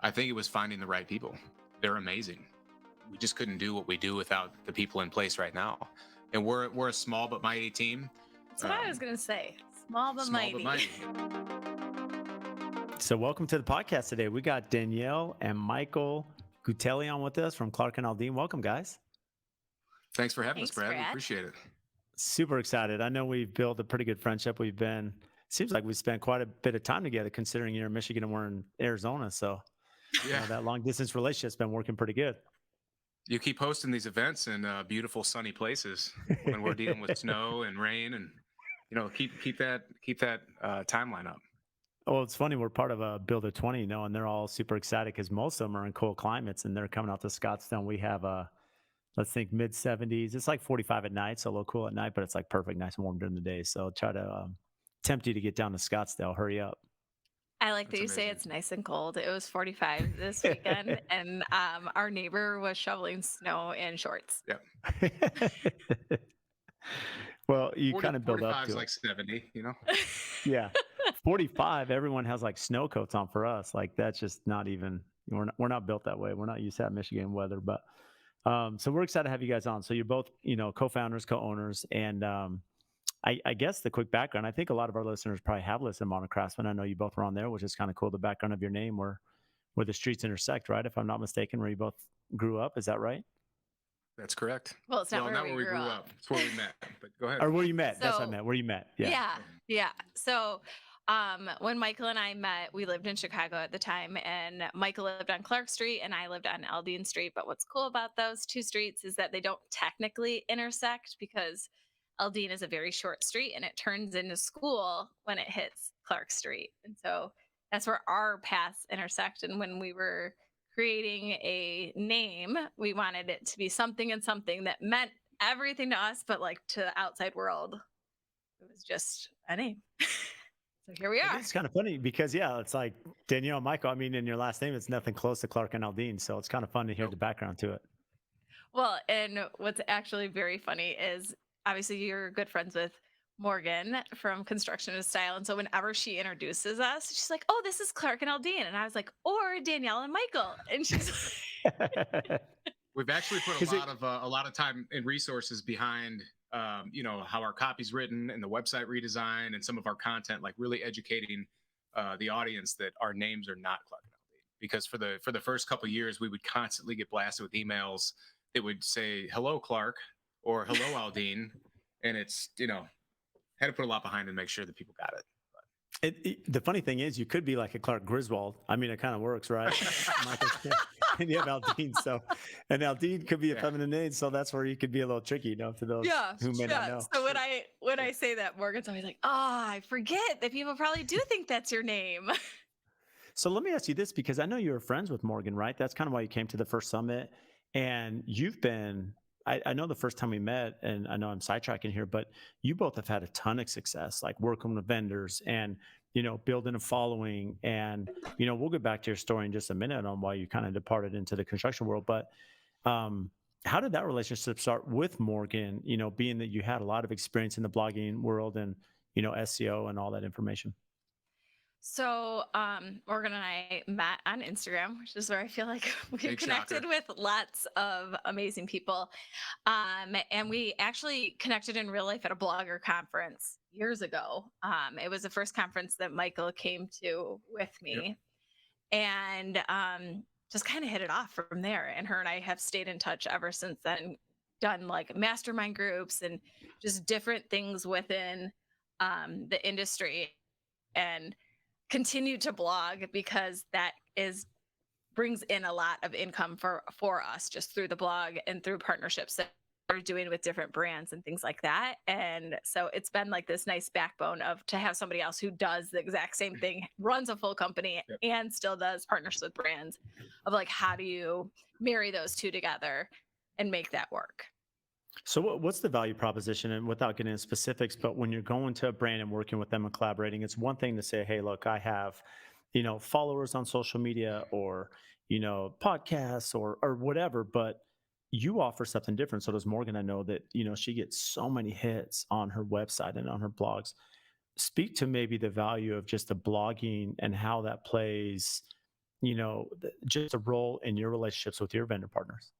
I think it was finding the right people. They're amazing. We just couldn't do what we do without the people in place right now. And we're a small but mighty team. That's what I was going to say. Small but mighty. So welcome to the podcast today. We got Danielle and Michael Gutelli on with us from Clark Aldine. Welcome, guys. Thanks for having us, Brad. We appreciate it. Super excited. I know we've built a pretty good friendship. Seems like we've spent quite a bit of time together considering you're in Michigan and we're in Arizona. So that long distance relationship's been working pretty good. You keep hosting these events in beautiful sunny places when we're dealing with snow and rain, and keep that timeline up. Well, it's funny. We're part of a Builder 20, and they're all super excited because most of them are in cold climates and they're coming out to Scottsdale. We have let's think mid 70s. It's like 45 at night, so a little cool at night, but it's like perfect, nice and warm during the day. So try to tempt you to get down to Scottsdale. Hurry up. I like that you say it's nice and cold. It was 45 this weekend, and our neighbor was shoveling snow in shorts. Yeah. Well, you kind of build up to 45 is like 70, Yeah. 45, everyone has like snow coats on for us. Like that's just not even, we're not built that way. We're not used to that Michigan weather, but so we're excited to have you guys on. So you're both, co-founders, co-owners, and I guess the quick background, I think a lot of our listeners probably have listened to Modern Craftsman. I know you both were on there, which is kind of cool. The background of your name where the streets intersect, right? If I'm not mistaken, where you both grew up. Is that right? That's correct. Well, it's not where we grew up. It's where we met, but go ahead. Or where you met. That's what I meant. Where you met. Yeah. So when Michael and I met, we lived in Chicago at the time, and Michael lived on Clark Street and I lived on Aldine Street. But what's cool about those two streets is that they don't technically intersect because Aldine is a very short street and it turns into school when it hits Clark Street. And so that's where our paths intersect. And when we were creating a name, we wanted it to be something and something that meant everything to us, but like to the outside world, it was just a name. So here we are. It's kind of funny because, it's like Danielle and Michael. I mean, in your last name, it's nothing close to Clark and Aldine. So it's kind of fun to hear the background to it. Well, and what's actually very funny is obviously you're good friends with Morgan from Construction and Style. And so whenever she introduces us, she's like, oh, this is Clark and Aldine. And I was like, or Danielle and Michael. And she's We've actually put a lot of time and resources behind how our copy's written and the website redesign and some of our content, like really educating the audience that our names are not Clark and Aldine. Because for the first couple of years, we would constantly get blasted with emails that would say, hello, Clark, or hello, Aldine. And it's, had to put a lot behind it to make sure that people got it. The funny thing is, you could be like a Clark Griswold. I mean, it kind of works, right? And you have Aldine, and Aldine could be a feminine name, so that's where you could be a little tricky, to those who may not know. So when I say that, Morgan's always like, I forget that people probably do think that's your name. So let me ask you this, because I know you were friends with Morgan, right? That's kind of why you came to the first summit, and you've been. I know the first time we met, and I know I'm sidetracking here, but you both have had a ton of success, like working with vendors and, building a following. And, we'll get back to your story in just a minute on why you kind of departed into the construction world. But how did that relationship start with Morgan, being that you had a lot of experience in the blogging world and, SEO and all that information? So Morgan and I met on Instagram, which is where I feel like we connected with lots of amazing people. And we actually connected in real life at a blogger conference years ago. It was the first conference that Michael came to with me. Yep. And just kind of hit it off from there. And her and I have stayed in touch ever since then, done like mastermind groups and just different things within the industry. And continue to blog because that brings in a lot of income for us just through the blog and through partnerships that we're doing with different brands and things like that. And so it's been like this nice backbone to have somebody else who does the exact same thing, runs a full company and still does partnerships with brands, of like, how do you marry those two together and make that work? So what's the value proposition? And without getting into specifics, but when you're going to a brand and working with them and collaborating, it's one thing to say, hey, look, I have, followers on social media or, podcasts or whatever, but you offer something different. So does Morgan. I know that, she gets so many hits on her website and on her blogs. Speak to maybe the value of just the blogging and how that plays just a role in your relationships with your vendor partners?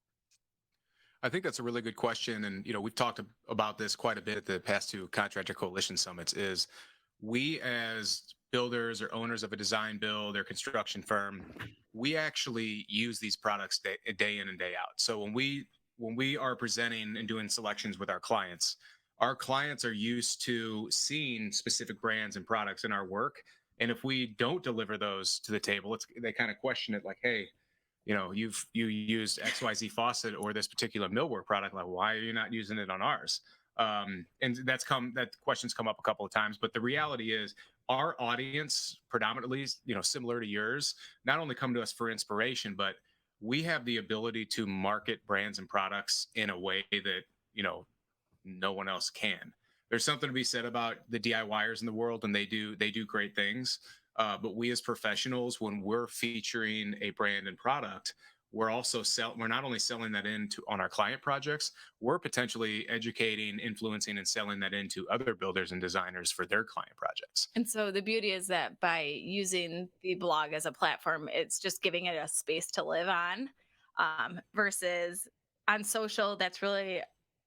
I think that's a really good question. And, we've talked about this quite a bit at the past two Contractor Coalition Summits is we as builders or owners of a design build or construction firm, we actually use these products day in and day out. So when we are presenting and doing selections with our clients are used to seeing specific brands and products in our work. And if we don't deliver those to the table, they kind of question it like, hey, you used XYZ faucet or this particular millwork product. Like, why are you not using it on ours? And that question's come up a couple of times, but the reality is our audience predominantly, similar to yours, not only come to us for inspiration, but we have the ability to market brands and products in a way that, no one else can. There's something to be said about the DIYers in the world, and they do great things. But we as professionals, when we're featuring a brand and product, we're not only selling that on our client projects, we're potentially educating, influencing, and selling that into other builders and designers for their client projects. And so the beauty is that by using the blog as a platform, it's just giving it a space to live on, versus on social, that's really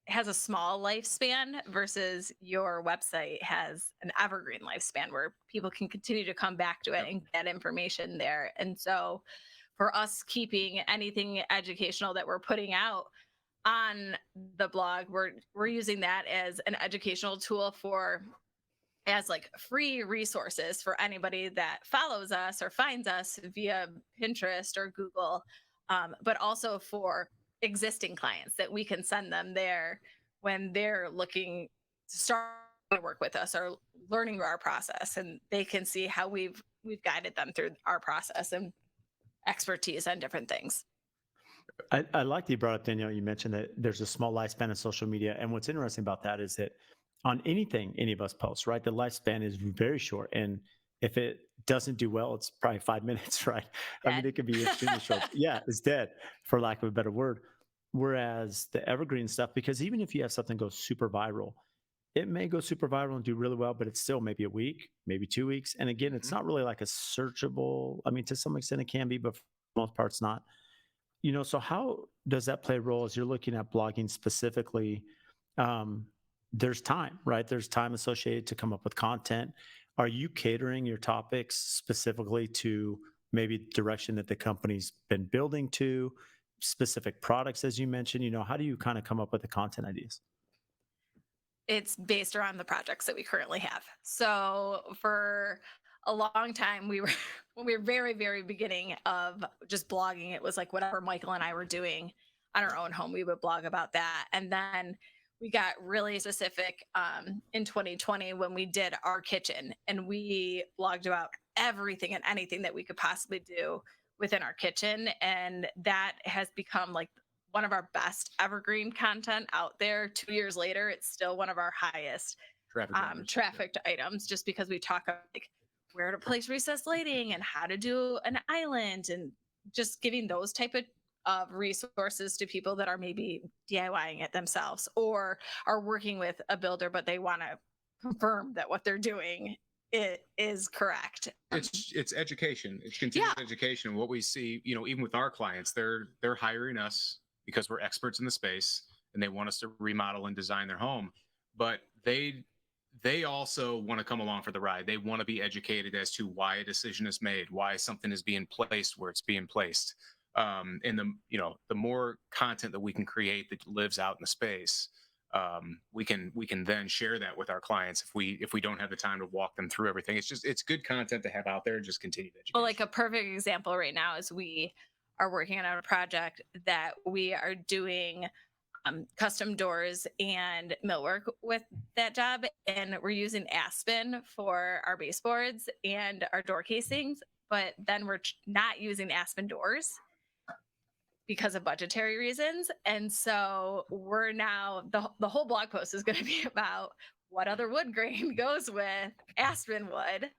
has a small lifespan versus your website has an evergreen lifespan where people can continue to come back to it and get information there. And so for us, keeping anything educational that we're putting out on the blog, we're using that as an educational tool as like free resources for anybody that follows us or finds us via Pinterest or Google, but also for existing clients that we can send them there when they're looking to start to work with us or learning our process, and they can see how we've guided them through our process and expertise on different things. I like that you brought up, Danielle. You mentioned that there's a small lifespan of social media. And what's interesting about that is that on anything any of us post, right, the lifespan is very short. And if it doesn't do well, it's probably 5 minutes, right? Dead. I mean, it could be extremely short. Yeah, it's dead, for lack of a better word. Whereas the evergreen stuff, because even if you have something go super viral, it may go super viral and do really well, but it's still maybe a week, maybe 2 weeks. And again, it's not really like a searchable. I mean, to some extent it can be, but for the most part, it's not. So how does that play a role as you're looking at blogging specifically? There's time, right? There's time associated to come up with content. Are you catering your topics specifically to maybe direction that the company's been building to, specific products, as you mentioned? How do you kind of come up with the content ideas? It's based around the projects that we currently have. So for a long time, when we were very, very beginning of just blogging, it was like whatever Michael and I were doing on our own home, we would blog about that. And then we got really specific in 2020 when we did our kitchen, and we blogged about everything and anything that we could possibly do within our kitchen. And that has become like one of our best evergreen content out there. 2 years later, it's still one of our highest trafficked items, just because we talk about like where to place recessed lighting and how to do an island, and just giving those type of resources to people that are maybe DIYing it themselves or are working with a builder, but they want to confirm that what they're doing it is correct. It's education. It's continuous education. What we see, even with our clients, they're hiring us because we're experts in the space and they want us to remodel and design their home. But they also want to come along for the ride. They want to be educated as to why a decision is made, why something is being placed where it's being placed. And the more content that we can create that lives out in the space, we can then share that with our clients if we don't have the time to walk them through everything. It's good content to have out there. Just continue to educate. Well, like a perfect example right now is we are working on a project that we are doing custom doors and millwork with that job, and we're using aspen for our baseboards and our door casings, but then we're not using aspen doors because of budgetary reasons. And so we're now the whole blog post is going to be about what other wood grain goes with aspen wood,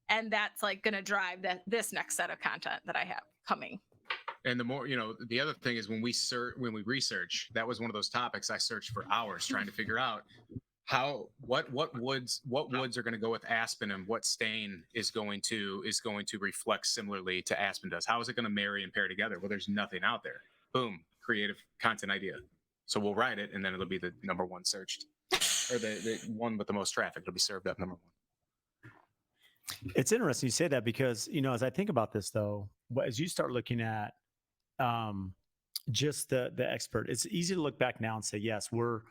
and that's like going to drive this next set of content that I have coming. And the more, the other thing is when we research, that was one of those topics I searched for hours trying to figure out what woods are going to go with aspen, and what stain is going to reflect similarly to aspen does? How is it going to marry and pair together? Well, there's nothing out there. Boom, creative content idea. So we'll write it, and then it'll be the number one searched, or the one with the most traffic. It'll be served up number one. It's interesting you say that, because, as I think about this, though, as you start looking at just the expert, it's easy to look back now and say, yes, we're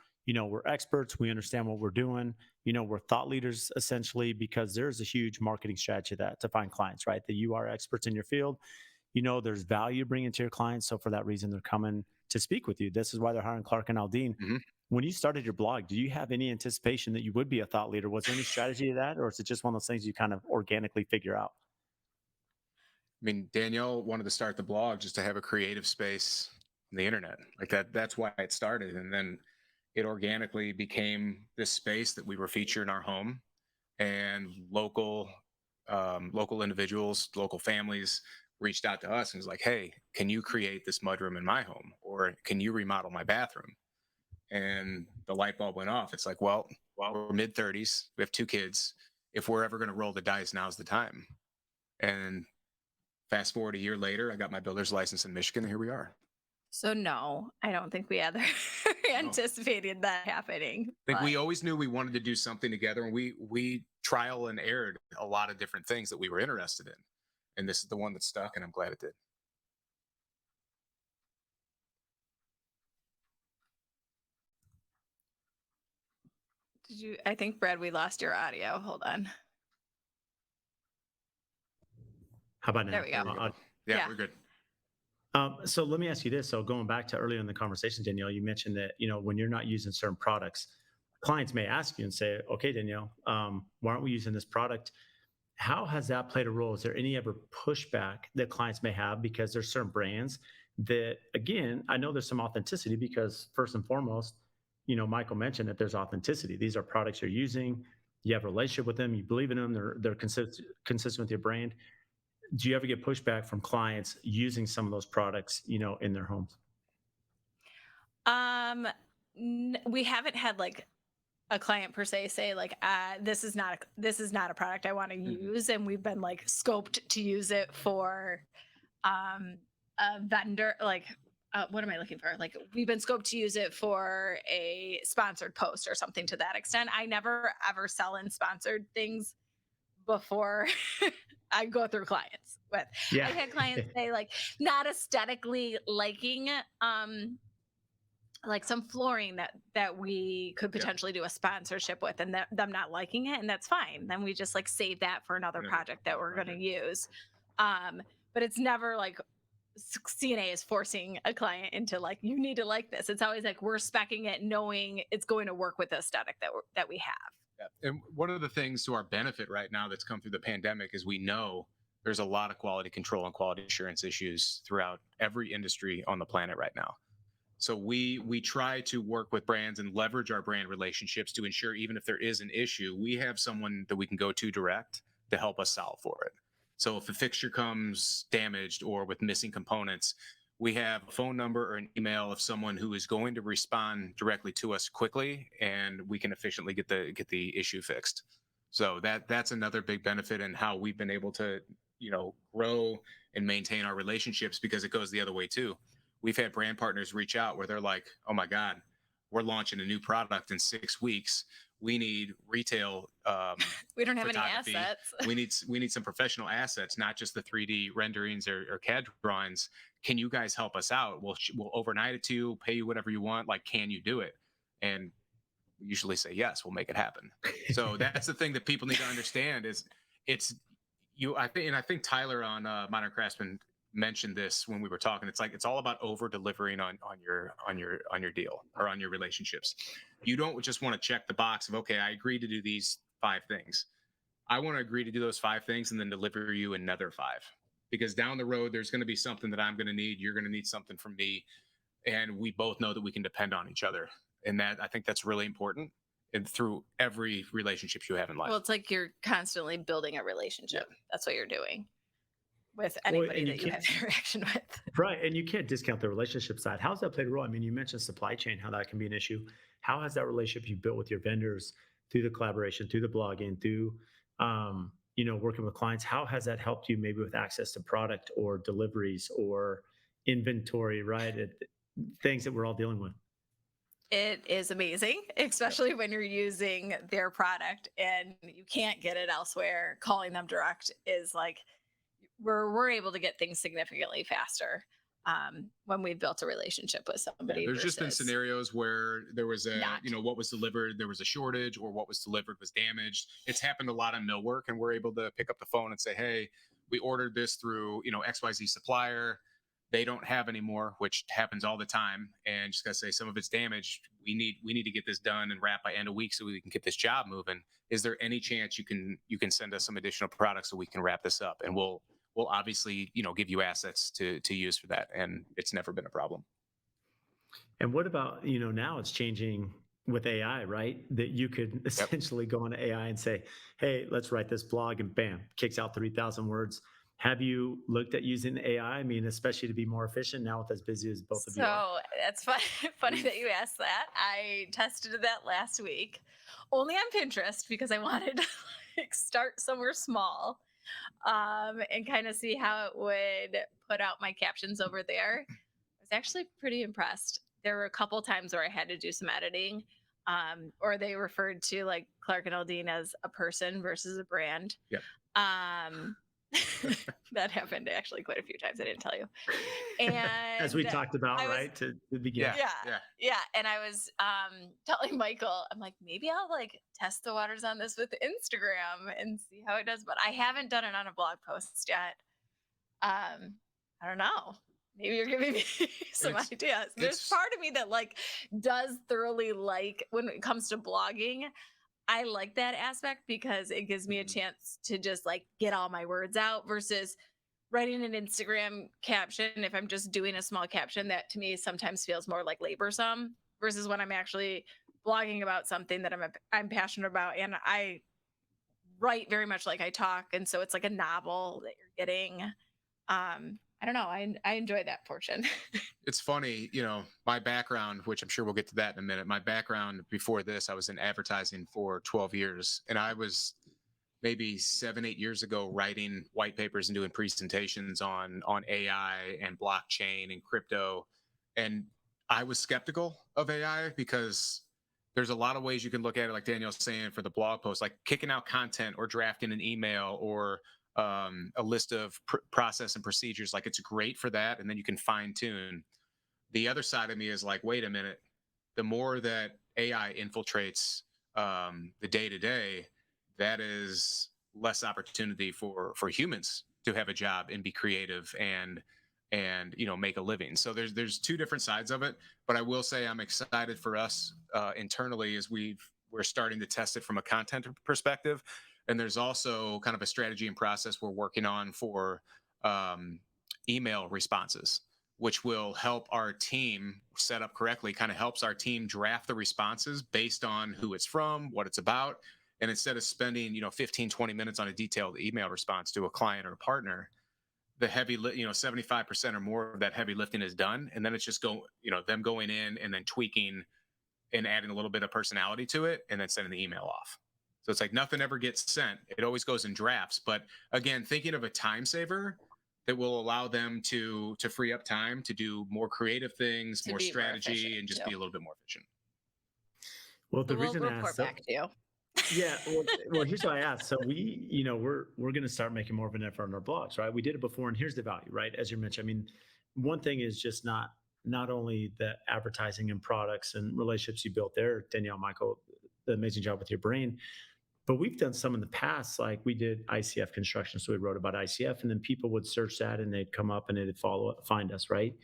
experts. We understand what we're doing. We're thought leaders, essentially, because there's a huge marketing strategy to find clients, right? That you are experts in your field. There's value bringing to your clients. So for that reason, they're coming to speak with you. This is why they're hiring Clark and Aldine. Mm-hmm. When you started your blog, do you have any anticipation that you would be a thought leader? Was there any strategy to that, or is it just one of those things you kind of organically figure out? I mean, Danielle wanted to start the blog just to have a creative space on the internet. Like that's why it started. And then it organically became this space that we were featured in our home, and local individuals, local families reached out to us and was like, hey, can you create this mudroom in my home? Or can you remodel my bathroom? And the light bulb went off. It's like, well, we're mid-30s. We have 2 kids. If we're ever going to roll the dice, now's the time. And fast forward a year later, I got my builder's license in Michigan, and here we are. So no, I don't think we ever anticipated that happening. I think we always knew we wanted to do something together, and we trial and errored a lot of different things that we were interested in. And this is the one that stuck, and I'm glad it did. I think, Brad, we lost your audio. Hold on. How about now? There we go. Yeah, we're good. So let me ask you this. So going back to earlier in the conversation, Danielle, you mentioned that, when you're not using certain products, clients may ask you and say, okay, Danielle, why aren't we using this product? How has that played a role? Is there any ever pushback that clients may have? Because there's certain brands that, again, I know there's some authenticity, because first and foremost, Michael mentioned that there's authenticity. These are products you're using. You have a relationship with them. You believe in them. They're consistent with your brand. Do you ever get pushback from clients using some of those products, in their homes? We haven't had like a client per se say like, this is not a product I want to use. And we've been like scoped to use it for a vendor, like, what am I looking for? Like, we've been scoped to use it for a sponsored post or something to that extent. I never ever sell in sponsored things before I go through clients with. Yeah. I had clients say like not aesthetically liking like some flooring that we could potentially do a sponsorship with, and them not liking it, and that's fine. Then we just like save that for another project that we're going to use. But it's never like CNA is forcing a client into like, you need to like this. It's always like we're speccing it knowing it's going to work with the aesthetic that we have. Yeah. And one of the things to our benefit right now that's come through the pandemic is we know there's a lot of quality control and quality assurance issues throughout every industry on the planet right now. So we try to work with brands and leverage our brand relationships to ensure, even if there is an issue, we have someone that we can go to direct to help us solve for it. So if a fixture comes damaged or with missing components, we have a phone number or an email of someone who is going to respond directly to us quickly, and we can efficiently get the issue fixed. So that's another big benefit in how we've been able to, grow and maintain our relationships, because it goes the other way too. We've had brand partners reach out where they're like, oh my God, we're launching a new product in 6 weeks. We need retail. We don't have any assets. we need some professional assets, not just the 3D renderings or CAD drawings. Can you guys help us out? We'll overnight it to you, pay you whatever you want. Like, can you do it? And we usually say yes, we'll make it happen. So that's the thing that people need to understand is I think Tyler on Modern Craftsman mentioned this when we were talking. It's like, it's all about over delivering on your deal or on your relationships. You don't just want to check the box of, okay, I agree to do these 5 things. I want to agree to do those 5 things and then deliver you another 5, because down the road, there's going to be something that I'm going to need. You're going to need something from me. And we both know that we can depend on each other. And I think that's really important, and through every relationship you have in life. Well, it's like you're constantly building a relationship. Yeah. That's what you're doing. with anybody that you have interaction with. Right. And you can't discount the relationship side. How's that played a role? I mean, you mentioned supply chain, how that can be an issue. How has that relationship you built with your vendors through the collaboration, through the blogging, through working with clients? How has that helped you maybe with access to product or deliveries or inventory, right? Things that we're all dealing with. It is amazing, especially when you're using their product and you can't get it elsewhere. Calling them direct is like we're able to get things significantly faster when we've built a relationship with somebody. There's just been scenarios where there was what was delivered, there was a shortage, or what was delivered was damaged. It's happened a lot on millwork, and we're able to pick up the phone and say, hey, we ordered this through, XYZ supplier. They don't have anymore, which happens all the time. And just gotta say, some of it's damaged. We need to get this done and wrap by end of week so we can get this job moving. Is there any chance you can send us some additional products so we can wrap this up? And we'll obviously, give you assets to use for that. And it's never been a problem. And what about, now it's changing with AI, right? That you could essentially go on AI and say, hey, let's write this blog, and bam, kicks out 3,000 words. Have you looked at using AI? I mean, especially to be more efficient now with as busy as both of you are. So it's funny that you asked that. I tested that last week, only on Pinterest, because I wanted to start somewhere small and kind of see how it would put out my captions over there. I was actually pretty impressed. There were a couple times where I had to do some editing, or they referred to like Clark and Aldine as a person versus a brand. Yep. That happened actually quite a few times. I didn't tell you. And as we talked about, right, to begin. Yeah. And I was telling Michael, I'm like, maybe I'll like test the waters on this with Instagram and see how it does. But I haven't done it on a blog post yet. I don't know. Maybe you're giving me some ideas. There's part of me that like does thoroughly like when it comes to blogging. I like that aspect because it gives me a chance to just like get all my words out versus writing an Instagram caption. If I'm just doing a small caption, that to me sometimes feels more like laborsome versus when I'm actually blogging about something that I'm passionate about. And I write very much like I talk. And so it's like a novel that you're getting. I don't know. I enjoy that portion. It's funny, my background, which I'm sure we'll get to that in a minute. My background before this, I was in advertising for 12 years. And I was maybe 7-8 years ago writing white papers and doing presentations on AI and blockchain and crypto. And I was skeptical of AI because there's a lot of ways you can look at it, like Danielle's saying for the blog post, like kicking out content or drafting an email or a list of process and procedures. Like it's great for that. And then you can fine tune. The other side of me is like, wait a minute, the more that AI infiltrates the day to day, that is less opportunity for humans to have a job and be creative and make a living. So there's two different sides of it. But I will say I'm excited for us internally as we're starting to test it from a content perspective. And there's also kind of a strategy and process we're working on for email responses, which will help our team set up correctly, kind of helps our team draft the responses based on who it's from, what it's about. And instead of spending, 15, 20 minutes on a detailed email response to a client or a partner, the heavy, 75% or more of that heavy lifting is done. And then it's just them going in and then tweaking and adding a little bit of personality to it and then sending the email off. So it's like nothing ever gets sent. It always goes in drafts. But again, thinking of a time saver that will allow them to free up time to do more creative things, more strategy, and just be a little bit more efficient. Well, the reason we'll report back to you. Yeah. Well, here's why I asked. So we're going to start making more of an effort on our blogs, right? We did it before, and here's the value, right? As you mentioned, I mean, one thing is just not only the advertising and products and relationships you built there, Danielle, Michael, the amazing job with your brain. But we've done some in the past, like we did ICF construction. So we wrote about ICF, and then people would search that and they'd come up and they'd find us, right?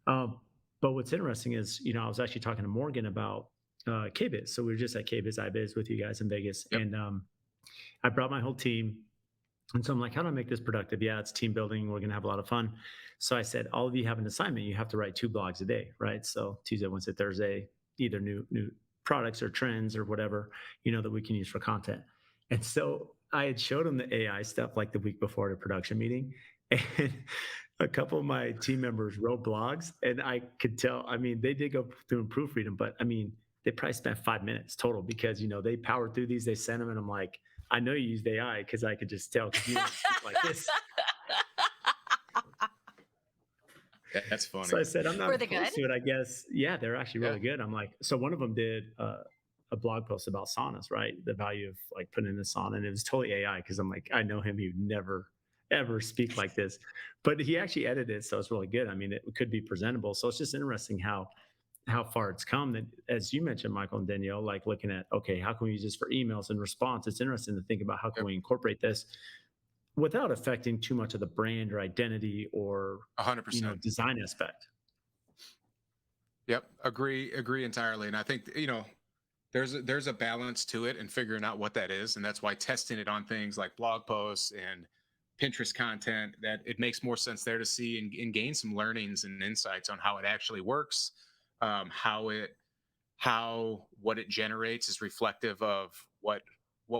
But what's interesting is, I was actually talking to Morgan about KBiz. So we were just at KBiz, iBiz with you guys in Vegas. Yep. And I brought my whole team. And so I'm like, how do I make this productive? Yeah, it's team building. We're going to have a lot of fun. So I said, all of you have an assignment. You have to write 2 blogs a day, right? So Tuesday, Wednesday, Thursday, either new products or trends or whatever, that we can use for content. And so I had showed them the AI stuff like the week before the production meeting. And a couple of my team members wrote blogs, and I could tell. I mean, they did go through and proofread them, but I mean, they probably spent 5 minutes total because they powered through these, they sent them, and I'm like, I know you used AI because I could just tell because you don't speak like this. That's funny. So I said, I'm not Were they opposed good? to it, I guess. Yeah, they're actually really Yeah. good. I'm like, so one of them did a blog post about saunas, right? The value of like putting in the sauna. And it was totally AI because I'm like, I know him. He would never, ever speak like this. But he actually edited it. So it's really good. I mean, it could be presentable. So it's just interesting how far it's come that, as you mentioned, Michael and Danielle, like looking at, okay, how can we use this for emails and response? It's interesting to think about how can Yep. we incorporate this without affecting too much of the brand or identity or 100%. design aspect. Yep. Agree entirely. And I think, there's a balance to it and figuring out what that is. And that's why testing it on things like blog posts and Pinterest content, that it makes more sense there to see and gain some learnings and insights on how it actually works, how what it generates is reflective of what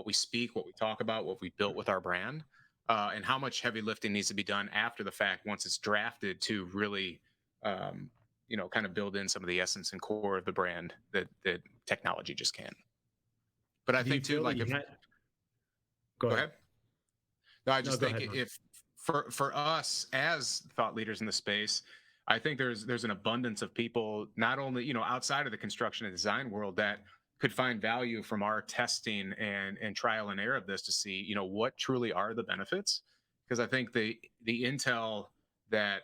we speak, what we talk about, what we built with our brand, and how much heavy lifting needs to be done after the fact once it's drafted to really, kind of build in some of the essence and core of the brand that technology just can't. But I Do you think too, feel that like you if had? go ahead. No, I No, just go think ahead, Mark. if for us as thought leaders in the space, I think there's an abundance of people, not only outside of the construction and design world, that could find value from our testing and trial and error of this to see what truly are the benefits. Because I think the intel that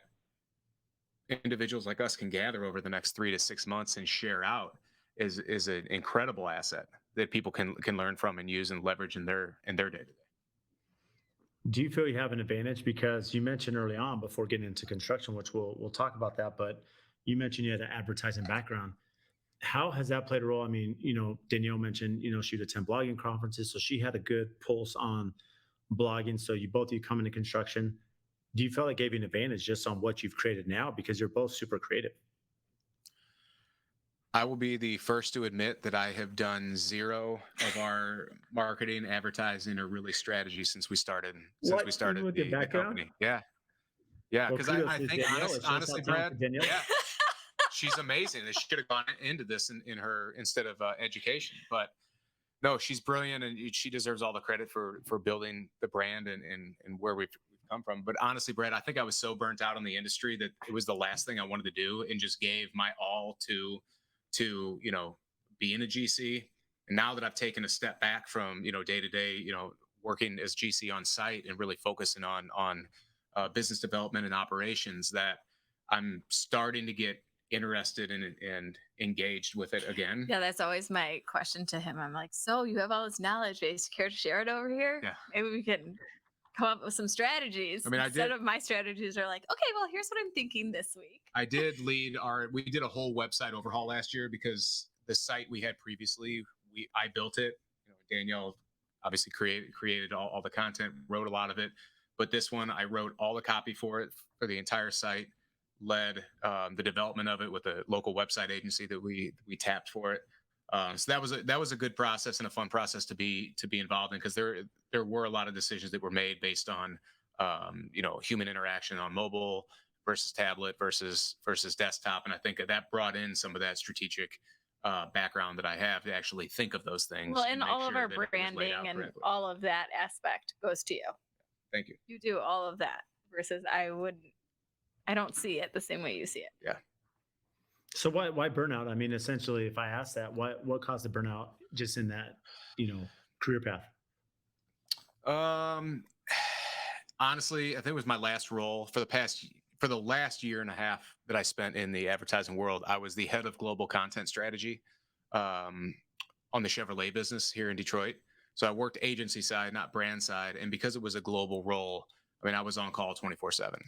individuals like us can gather over the next 3 to 6 months and share out is an incredible asset that people can learn from and use and leverage in their day to day. Do you feel you have an advantage? Because you mentioned early on before getting into construction, which we'll talk about that, but you mentioned you had an advertising background. How has that played a role? I mean, Danielle mentioned, she'd attend blogging conferences, so she had a good pulse on blogging. So you both of you come into construction. Do you feel it gave you an advantage just on what you've created now because you're both super creative? I will be the first to admit that I have done zero of our marketing, advertising, or really strategy since we started What? Even with your the background? company. Yeah, yeah. Well, Because kudos I to think Danielle. It shows how honestly, Brad, talented Danielle yeah, is. she's amazing. They should have gone into this in her instead of education. But no, she's brilliant, and she deserves all the credit for building the brand and where we've come from. But honestly, Brad, I think I was so burnt out on the industry that it was the last thing I wanted to do, and just gave my all to being a GC. And now that I've taken a step back from day to day, working as GC on site and really focusing on business development and operations, that I'm starting to get interested in it and engaged with it again. Yeah, that's always my question to him. I'm like, so you have all this knowledge base. Care to share it over here? Yeah. Maybe we can come up with some strategies. I mean, Instead of my strategies are like, okay, well, here's what I'm thinking this week. I did we did a whole website overhaul last year because the site we had previously, I built it. Danielle obviously created all the content, wrote a lot of it. But this one, I wrote all the copy for it for the entire site, led the development of it with a local website agency that we tapped for it. So that was a good process and a fun process to be involved in, because there were a lot of decisions that were made based on human interaction on mobile versus tablet versus desktop, and I think that brought in some of that strategic background that I have to actually think of those things. Well, and all of our branding and all of that aspect goes to you. Thank you. You do all of that versus I don't see it the same way you see it. Yeah. So why burnout? I mean, essentially, if I ask that, what caused the burnout just in that, career path? Honestly, I think it was my last role for the last year and a half that I spent in the advertising world. I was the head of global content strategy on the Chevrolet business here in Detroit. So I worked agency side, not brand side. And because it was a global role, I mean, I was on call 24/7.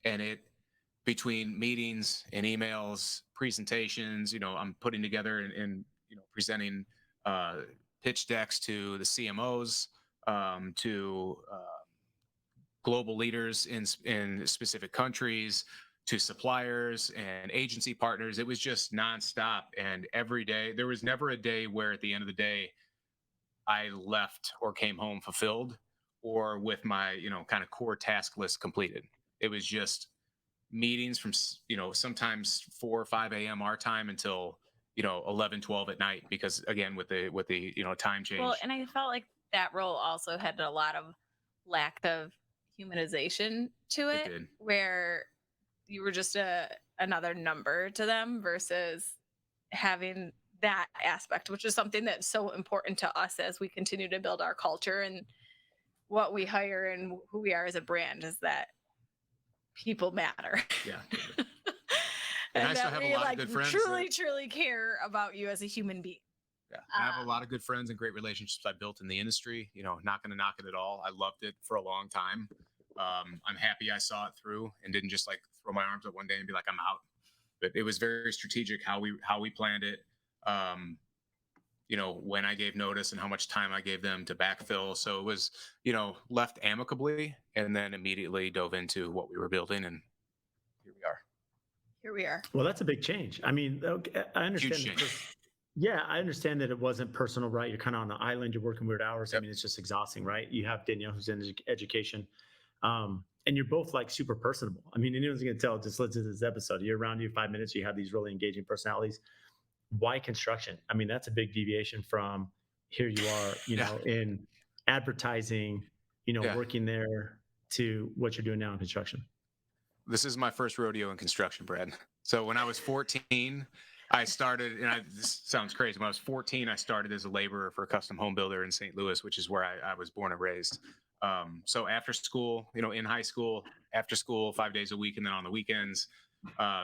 And between meetings and emails, presentations, I'm putting together and presenting pitch decks to the CMOs, to global leaders in specific countries, to suppliers and agency partners. It was just nonstop. And every day, there was never a day where at the end of the day, I left or came home fulfilled or with my, kind of core task list completed. It was just meetings from, sometimes 4 or 5 a.m. our time until, 11, 12 at night, because again, with the, time change. Well, and I felt like that role also had a lot of lack of humanization to It it, did. where you were just another number to them versus having that aspect, which is something that's so important to us as we continue to build our culture and what we hire and who we are as a brand, is that people matter. Yeah. and I still that have a we lot of good friends truly care about you as a human being. Yeah, I have a lot of good friends and great relationships I built in the industry. Not going to knock it at all. I loved it for a long time. I'm happy I saw it through and didn't just like throw my arms up one day and be like, I'm out. But it was very strategic how we planned it. When I gave notice and how much time I gave them to backfill. So it was, left amicably, and then immediately dove into what we were building, and here we are. Here we are. Well, that's a big change. I mean, okay, I understand. Huge change. Yeah, I understand that it wasn't personal, right? You're kind of on an island. You're working weird hours. Yep. I mean, it's just exhausting, right? You have Danielle who's in education, and you're both like super personable. I mean, anyone's gonna tell. Just listen to this episode. You're around you 5 minutes. You have these really engaging personalities. Why construction? I mean, that's a big deviation from here you are, in advertising, working there, to what you're doing now in construction. This is my first rodeo in construction, Brad. So when I was 14, I started, and this sounds crazy. When I was 14, I started as a laborer for a custom home builder in St. Louis, which is where I was born and raised. So after school, in high school, after school, 5 days a week, and then on the weekends,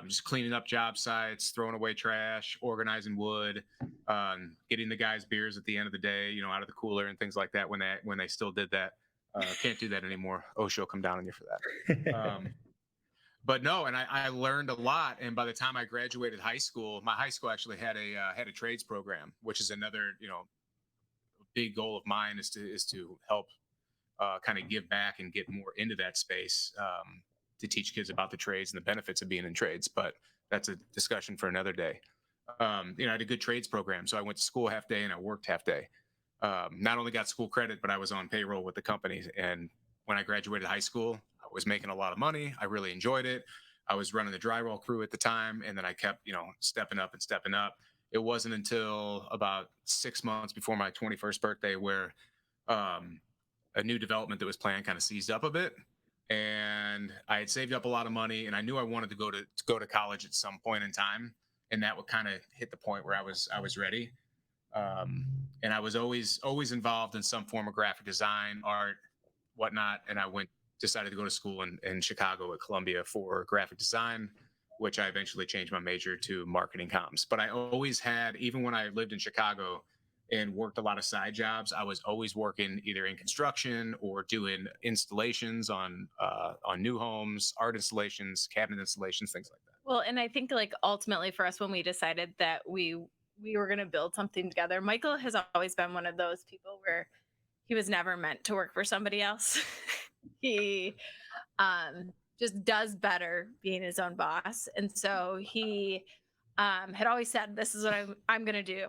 just cleaning up job sites, throwing away trash, organizing wood, getting the guys beers at the end of the day, out of the cooler and things like that. When they still did that, can't do that anymore. OSHA will come down on you for that. But no, and I learned a lot. And by the time I graduated high school, my high school actually had a trades program, which is another big goal of mine, is to help kind of give back and get more into that space, to teach kids about the trades and the benefits of being in trades. But that's a discussion for another day. I had a good trades program, so I went to school half day and I worked half day. Not only got school credit, but I was on payroll with the company. And when I graduated high school, I was making a lot of money. I really enjoyed it. I was running the drywall crew at the time, and then I kept, stepping up and stepping up. It wasn't until about 6 months before my 21st birthday where a new development that was planned kind of seized up a bit. And I had saved up a lot of money, and I knew I wanted to go to college at some point in time, and that would kind of hit the point where I was ready. And I was always involved in some form of graphic design, art, whatnot. And I decided to go to school in Chicago at Columbia for graphic design, which I eventually changed my major to marketing comms. But I always had, even when I lived in Chicago and worked a lot of side jobs, I was always working either in construction or doing installations on new homes, art installations, cabinet installations, things like that. Well, and I think like ultimately for us, when we decided that we were going to build something together, Michael has always been one of those people where he was never meant to work for somebody else. He just does better being his own boss. And so he had always said, this is what I'm going to do.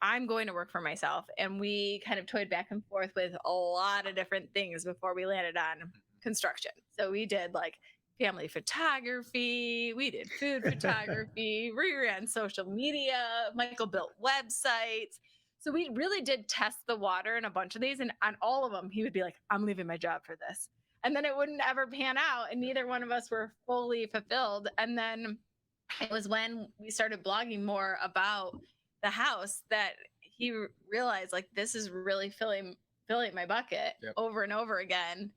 I'm going to work for myself. And we kind of toyed back and forth with a lot of different things before we landed on construction. So we did like family photography, we did food photography, we ran social media, Michael built websites. So we really did test the water in a bunch of these, and on all of them, he would be like, I'm leaving my job for this. And then it wouldn't ever pan out, and neither one of us were fully fulfilled. And then it was when we started blogging more about the house that he realized, like, this is really filling my bucket. Yep. Over and over again.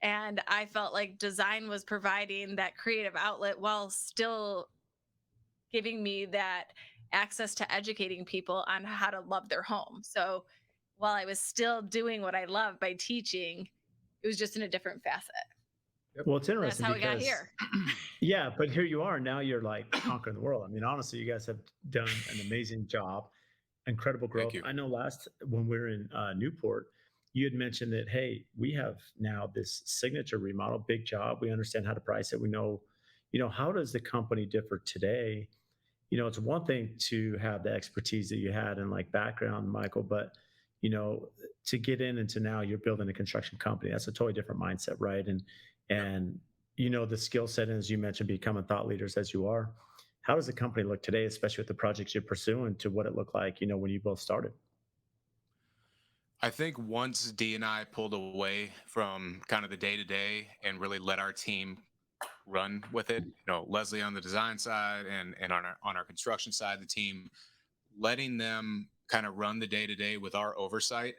And I felt like design was providing that creative outlet while still giving me that access to educating people on how to love their home. So while I was still doing what I love by teaching, it was just in a different facet. Well, it's interesting. That's how we got here. Yeah, but here you are. Now you're like conquering the world. I mean, honestly, you guys have done an amazing job. Incredible growth. I know when we were in Newport, you had mentioned that, hey, we have now this signature remodel, big job. We understand how to price it. We know, how does the company differ today? It's one thing to have the expertise that you had and like background, Michael, but to get in and to now you're building a construction company. That's a totally different mindset, right? Yep. And the skill set, as you mentioned, becoming thought leaders as you are. How does the company look today, especially with the projects you're pursuing, to what it looked like, when you both started? I think once D and I pulled away from kind of the day to day and really let our team run with it, Leslie on the design side and on our construction side, the team, letting them kind of run the day to day with our oversight,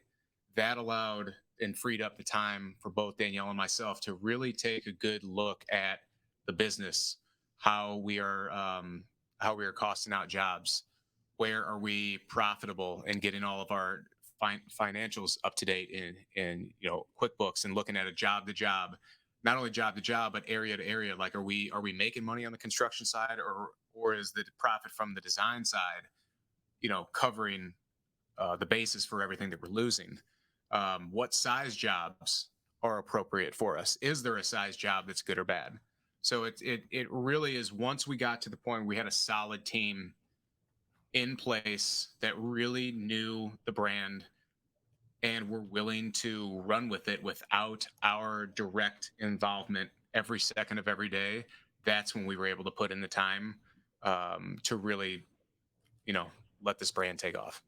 that allowed and freed up the time for both Danielle and myself to really take a good look at the business, how we are costing out jobs, where are we profitable, and getting all of our financials up to date in QuickBooks, and looking at a job to job, not only job to job but area to area. Like, are we making money on the construction side, or is the profit from the design side covering the basis for everything that we're losing? What size jobs are appropriate for us? Is there a size job that's good or bad? So it really is, once we got to the point where we had a solid team in place that really knew the brand and were willing to run with it without our direct involvement every second of every day, that's when we were able to put in the time to really, let this brand take off.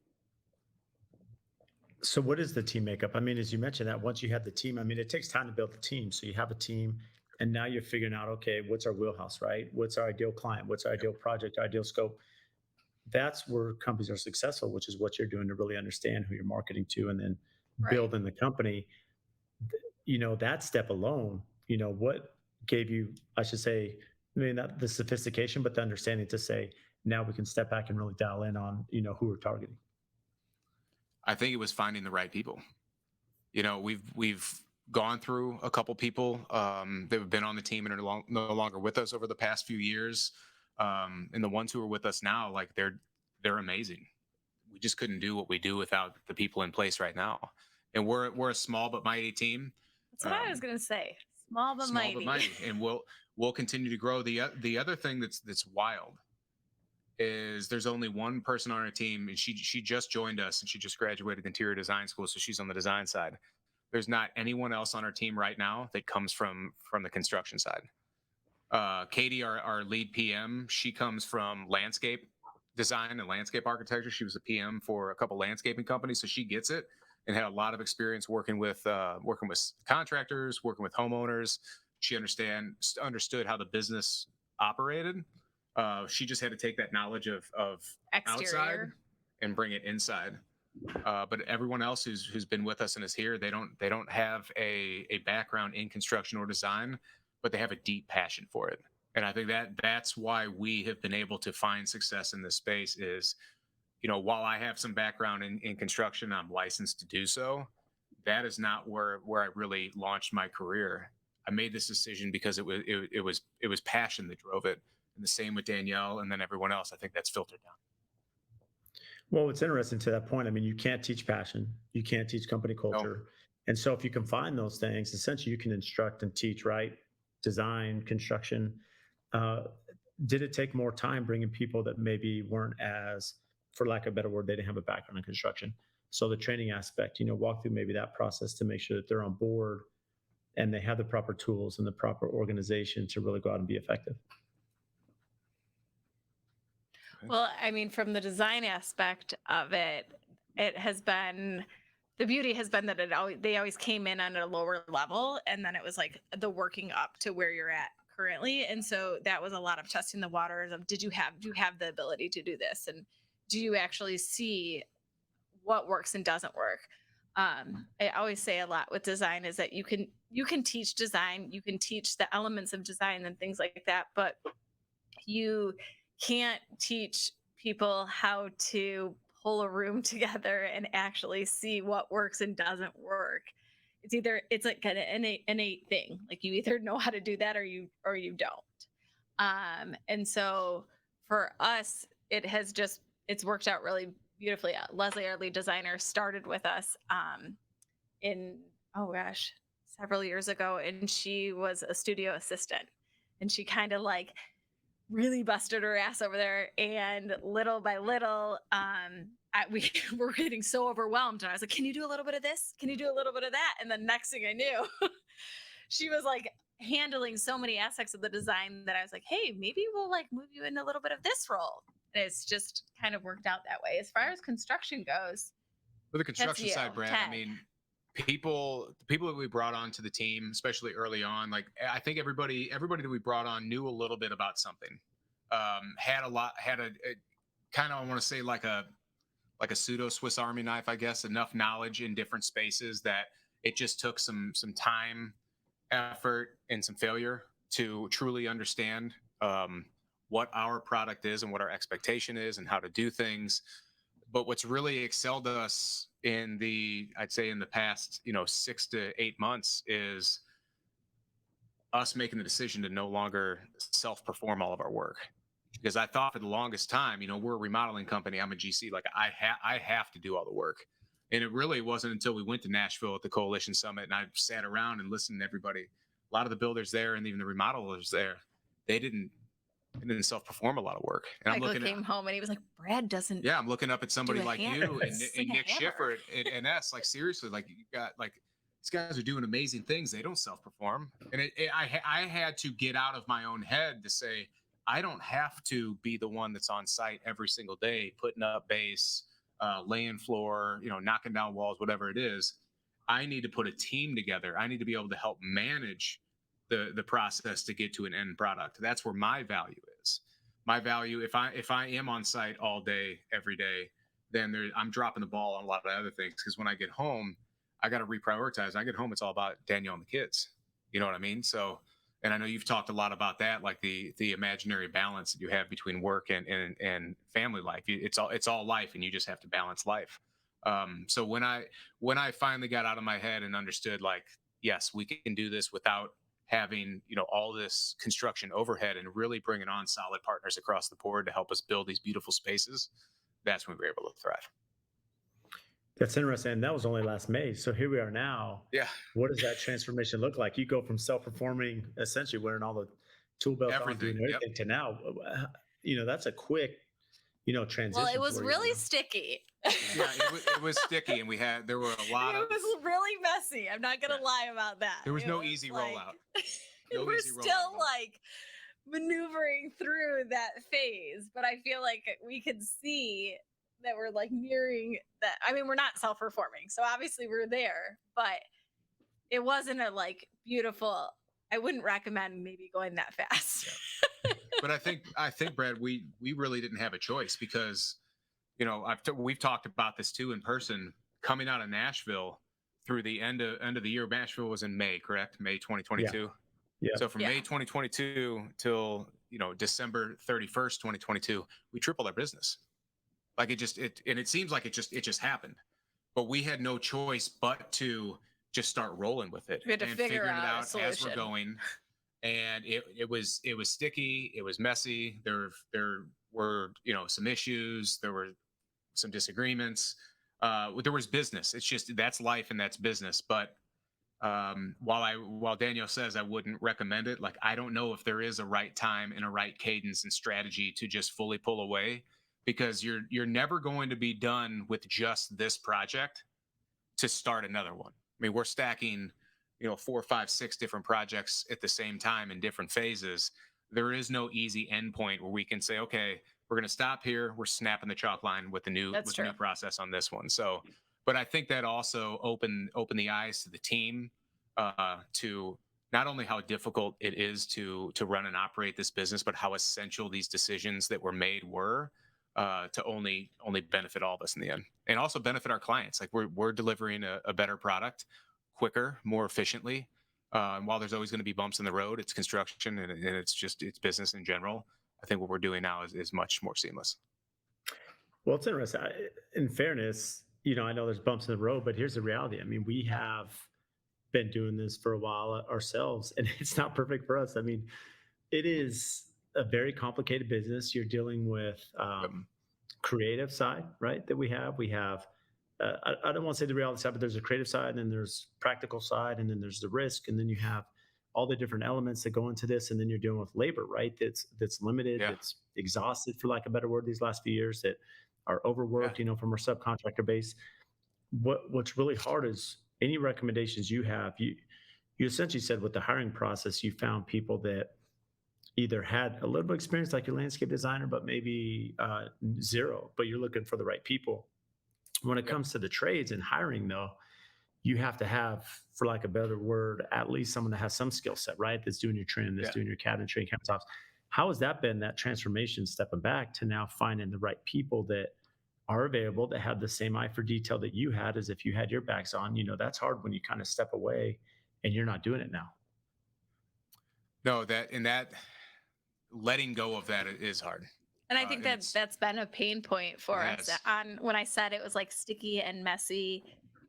So what is the team makeup? I mean, as you mentioned, that once you have the team, I mean, it takes time to build the team. So you have a team, and now you're figuring out, okay, what's our wheelhouse, right? What's our ideal client? What's our ideal project, our ideal scope? That's where companies are successful, which is what you're doing to really understand who you're marketing to and then Right. building the company. That step alone, what gave you, I should say, maybe not the sophistication, but the understanding to say, now we can step back and really dial in on, who we're targeting. I think it was finding the right people. We've gone through a couple people that have been on the team and are no longer with us over the past few years. And the ones who are with us now, like, they're amazing. We just couldn't do what we do without the people in place right now. And we're a small but mighty team. That's what I was gonna say. Small but Small mighty. but mighty, and we'll continue to grow. The other thing that's wild is there's only one person on our team, and she just joined us, and she just graduated interior design school, so she's on the design side. There's not anyone else on our team right now that comes from the construction side. Katie, our lead PM, she comes from landscape design and landscape architecture. She was a PM for a couple landscaping companies, so she gets it and had a lot of experience working with contractors, working with homeowners. She understood how the business operated. She just had to take that knowledge of outside Exterior. and bring it inside. But everyone else who's been with us and is here, they don't have a background in construction or design, but they have a deep passion for it. And I think that's why we have been able to find success in this space is, while I have some background in construction, I'm licensed to do so. That is not where I really launched my career. I made this decision because it was passion that drove it. And the same with Danielle and then everyone else. I think that's filtered down. Well, it's interesting to that point. I mean, you can't teach passion, you can't teach company No. culture. And so if you can find those things, essentially you can instruct and teach, right? Design, construction. Uh, did it take more time bringing people that maybe weren't as, for lack of a better word, they didn't have a background in construction? So the training aspect, walk through maybe that process to make sure that they're on board and they have the proper tools and the proper organization to really go out and be effective. Well, I mean, from the design aspect of it, it has been the beauty has been that they always came in on a lower level, and then it was like the working up to where you're at currently. And so that was a lot of testing the waters of do you have the ability to do this, and do you actually see what works and doesn't work. I always say a lot with design is that you can teach design, you can teach the elements of design and things like that, but you can't teach people how to pull a room together and actually see what works and doesn't work. It's like an innate thing. Like, you either know how to do that or you don't. And so for us, it's worked out really beautifully. Leslie, our lead designer, started with us in several years ago, and she was a studio assistant, and she kind of really busted her ass over there, and little by little we were getting so overwhelmed, and I was like, can you do a little bit of this? Can you do a little bit of that? And the next thing I knew, she was like handling so many aspects of the design that I was like, hey, maybe we'll like move you in a little bit of this role. And it's just kind of worked out that way. As far as construction goes, For the construction you, side, Brad, Ted. I mean, the people that we brought onto the team, especially early on, like I think everybody that we brought on knew a little bit about something. Had a kind of, I want to say like a pseudo Swiss Army knife, I guess, enough knowledge in different spaces that it just took some time, effort, and some failure to truly understand what our product is and what our expectation is and how to do things. But what's really excelled us I'd say in the past, 6 to 8 months is us making the decision to no longer self-perform all of our work. Because I thought for the longest time, we're a remodeling company. I'm a GC. Like I have to do all the work. And it really wasn't until we went to Nashville at the Coalition Summit and I sat around and listened to everybody. A lot of the builders there and even the remodelers there, they didn't self-perform a lot of work. And Michael came home and he was like, Brad doesn't. Yeah, I'm looking up at somebody like you and Nick Schiffer at NS. Like seriously, like you got like these guys are doing amazing things. They don't self-perform. And I had to get out of my own head to say, I don't have to be the one that's on site every single day, putting up base, laying floor, knocking down walls, whatever it is. I need to put a team together. I need to be able to help manage the process to get to an end product. That's where my value is. My value, if I am on site all day, every day, then I'm dropping the ball on a lot of other things. Because when I get home, I got to reprioritize. When I get home, it's all about Danielle and the kids. You know what I mean? So, and I know you've talked a lot about that, like the imaginary balance that you have between work and family life. It's all life, and you just have to balance life. So when I finally got out of my head and understood, like, yes, we can do this without having all this construction overhead and really bringing on solid partners across the board to help us build these beautiful spaces, that's when we were able to thrive. That's interesting. And that was only last May. So here we are now. Yeah. What does that transformation look like? You go from self-performing, essentially wearing all the tool belts on, doing everything, to now, that's a quick, transition. Well, it was really sticky. Yeah, it was sticky, and there were a lot of. It was really messy. I'm not gonna lie about that. There was no easy rollout. We're still like maneuvering through that phase, but I feel like we could see that we're like nearing that. I mean, we're not self-performing, so obviously we're there, but it wasn't a like beautiful. I wouldn't recommend maybe going that fast. Yeah. But I think Brad, we really didn't have a choice because, we've talked about this too in person. Coming out of Nashville through the end of the year, Nashville was in May, correct? May 2022. Yeah. So from May 2022 till December 31st, 2022, we tripled our business. Like it seems like it just happened, but we had no choice but to just start rolling with it. We had to figure it out as we're going. And it was sticky. It was messy. There were some issues. There were some disagreements. There was business. It's just that's life and that's business. But while Danielle says I wouldn't recommend it, like I don't know if there is a right time and a right cadence and strategy to just fully pull away, because you're never going to be done with just this project to start another one. I mean, we're stacking 4, 5, 6 different projects at the same time in different phases. There is no easy endpoint where we can say, okay, we're going to stop here. We're snapping the chalk line with the new process on this one. So, but I think that also opened the eyes to the team to not only how difficult it is to run and operate this business, but how essential these decisions that were made were to only benefit all of us in the end, and also benefit our clients. Like we're delivering a better product, quicker, more efficiently. And while there's always going to be bumps in the road, it's construction and it's business in general. I think what we're doing now is much more seamless. Well, it's interesting. In fairness, I know there's bumps in the road, but here's the reality. I mean, we have been doing this for a while ourselves, and it's not perfect for us. I mean, it is a very complicated business. You're dealing with creative side, right? That we have. I don't want to say the reality side, but there's a creative side, and then there's practical side, and then there's the risk, and then you have all the different elements that go into this, and then you're dealing with labor, right? That's limited, that's exhausted, for lack of a better word, these last few years. That are overworked, Yeah. from our subcontractor base. What's really hard is any recommendations you have. You essentially said with the hiring process, you found people that either had a little bit of experience like your landscape designer, but maybe zero, but you're looking for the right people. When it Yep. comes to the trades and hiring, though, you have to have, for lack of a better word, at least someone that has some skill set, right? That's doing your trim, that's Yeah. doing your cabinetry, countertops. How has that been, that transformation, stepping back to now finding the right people that are available, that have the same eye for detail that you had as if you had your backs on? That's hard when you kind of step away and you're not doing it now. No, that letting go of that is hard. And I think And that it's that's been a pain point for us yes. on when I said it was like sticky and messy,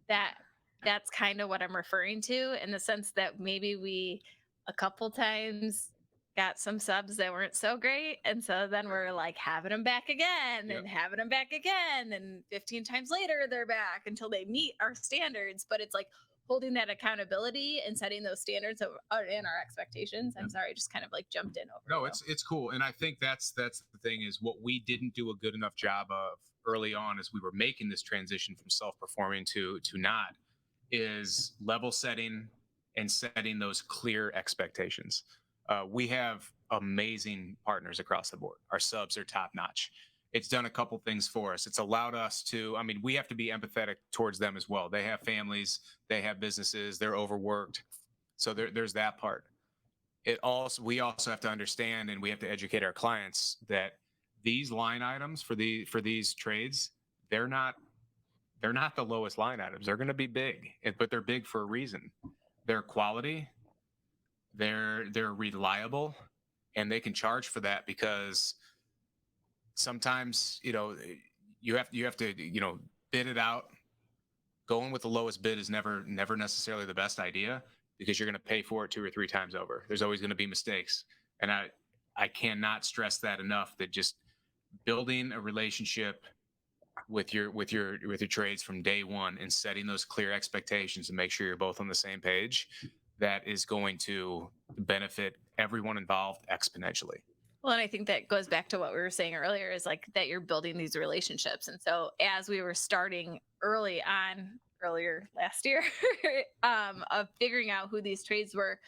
that's kind of what I'm referring to, in the sense that maybe we a couple times got some subs that weren't so great. And so then we're like having them back again Yep. and having them back again. And 15 times later, they're back until they meet our standards. But it's like holding that accountability and setting those standards in our expectations. I'm sorry, I just kind of like jumped in over. No, you. it's cool. And I think that's the thing, is what we didn't do a good enough job of early on as we were making this transition from self-performing to not, is level setting and setting those clear expectations. We have amazing partners across the board. Our subs are top notch. It's done a couple things for us. It's allowed us to, I mean, we have to be empathetic towards them as well. They have families, they have businesses, they're overworked. So there's that part. We also have to understand, and we have to educate our clients that these line items for these trades, they're not the lowest line items. They're going to be big, but they're big for a reason. They're quality, they're reliable, and they can charge for that, because sometimes you have to bid it out. Going with the lowest bid is never necessarily the best idea, because you're going to pay for it 2 or 3 times over. There's always going to be mistakes, and I cannot stress that enough, that just building a relationship with your trades from day one and setting those clear expectations and make sure you're both on the same page, that is going to benefit everyone involved exponentially. Well, and I think that goes back to what we were saying earlier, is like that you're building these relationships. And so as we were starting earlier last year, of figuring out who these trades were,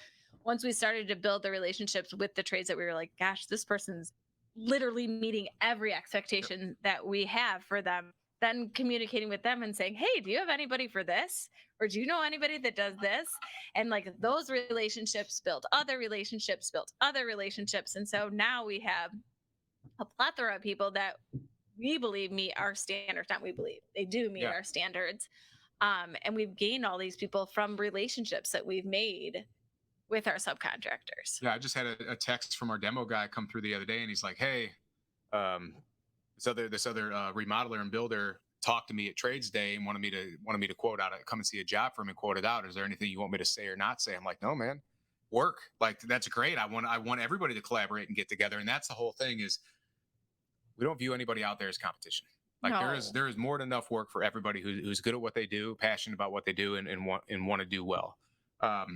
once we started to build the relationships with the trades that we were like, gosh, this person's literally meeting every expectation that we have for them, then communicating with them and saying, hey, do you have anybody for this? Or do you know anybody that does this? And like those relationships build other relationships, and so now we have a plethora of people that we believe meet our standards. Not we believe, they do meet our standards. And we've gained all these people from relationships that we've made with our subcontractors. Yeah, I just had a text from our demo guy come through the other day, and he's like, hey, this other remodeler and builder talked to me at Trades Day and wanted me to quote out, come and see a job for him and quote it out. Is there anything you want me to say or not say? I'm like, no, man, work. Like, that's great. I want everybody to collaborate and get together. And that's the whole thing, is we don't view anybody out there as competition. Like, No. there is more than enough work for everybody who's good at what they do, passionate about what they do, and want to do well.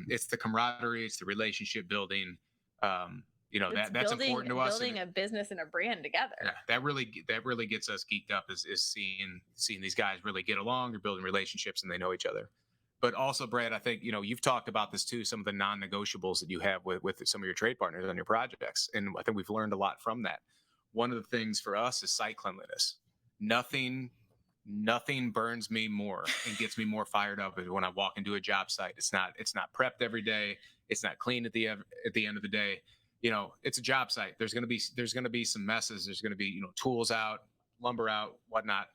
It's the camaraderie, it's the relationship building. That's important to us. Building a business and a brand together. Yeah, that really gets us geeked up, is seeing these guys really get along. They're building relationships and they know each other. But also, Brad, I think you've talked about this too, some of the non-negotiables that you have with some of your trade partners on your projects, and I think we've learned a lot from that. One of the things for us is site cleanliness. Nothing burns me more and gets me more fired up when I walk into a job site. It's not prepped every day. It's not clean at the end of the day. It's a job site. There's going to be some messes. There's going to be, tools out, lumber out, whatnot.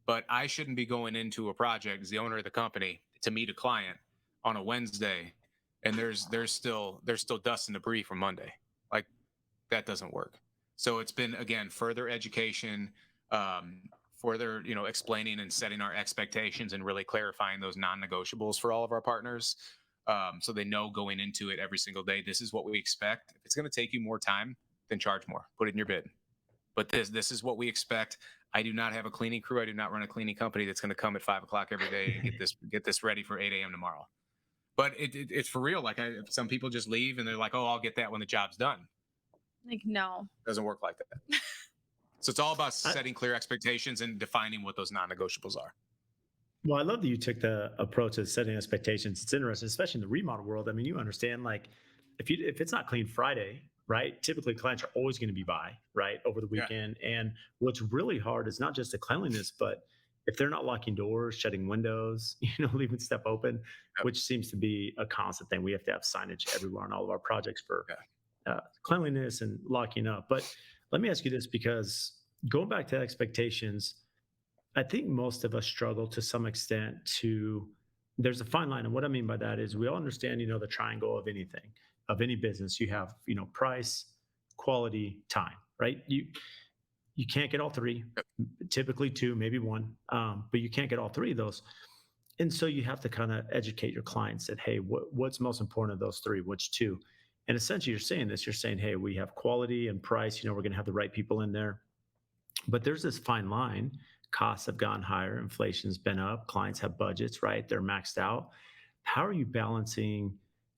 But I shouldn't be going into a project as the owner of the company to meet a client on a Wednesday, and there's still dust and debris from Monday. Like, that doesn't work. So it's been, again, further education, further, explaining and setting our expectations and really clarifying those non-negotiables for all of our partners. So they know going into it every single day, this is what we expect. If it's going to take you more time, then charge more. Put it in your bid. But this is what we expect. I do not have a cleaning crew. I do not run a cleaning company that's going to come at 5 o'clock every day and get this ready for 8 a.m. tomorrow. But it's for real. Like, some people just leave and they're like, oh, I'll get that when the job's done. Like, no. It doesn't work like that. So it's all about setting clear expectations and defining what those non-negotiables are. Well, I love that you took the approach of setting expectations. It's interesting, especially in the remodel world. I mean, you understand, like, if it's not clean Friday, right? Typically, clients are always going to be by, right, over the Yeah. weekend. And what's really hard is not just the cleanliness, but if they're not locking doors, shutting windows, leaving stuff open, Yep. which seems to be a constant thing. We have to have signage everywhere on all of our projects for Yeah. cleanliness and locking up. But let me ask you this, because going back to expectations, I think most of us struggle to some extent to, there's a fine line. And what I mean by that is we all understand, the triangle of anything, of any business. You have, price, quality, time, right? You can't get all three, typically two, maybe one, but you can't get all three of those. And so you have to kind of educate your clients that, hey, what's most important of those three? Which two? And essentially you're saying this, you're saying, hey, we have quality and price, we're going to have the right people in there. But there's this fine line. Costs have gone higher, inflation's been up, clients have budgets, right? They're maxed out. How are you balancing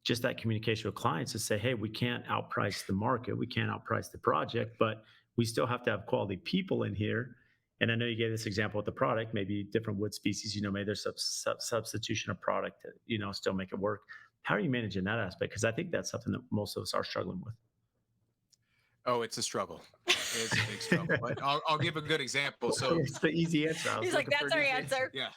just that communication with clients to say, hey, we can't outprice the market, we can't outprice the project, but we still have to have quality people in here. And I know you gave this example with the product, maybe different wood species, maybe there's substitution of product to, still make it work. How are you managing that aspect? Because I think that's something that most of us are struggling with. Oh, it's a struggle. It's a big struggle. But I'll give a good example. So it's the easy answer. He's like, that's our answer. Yeah.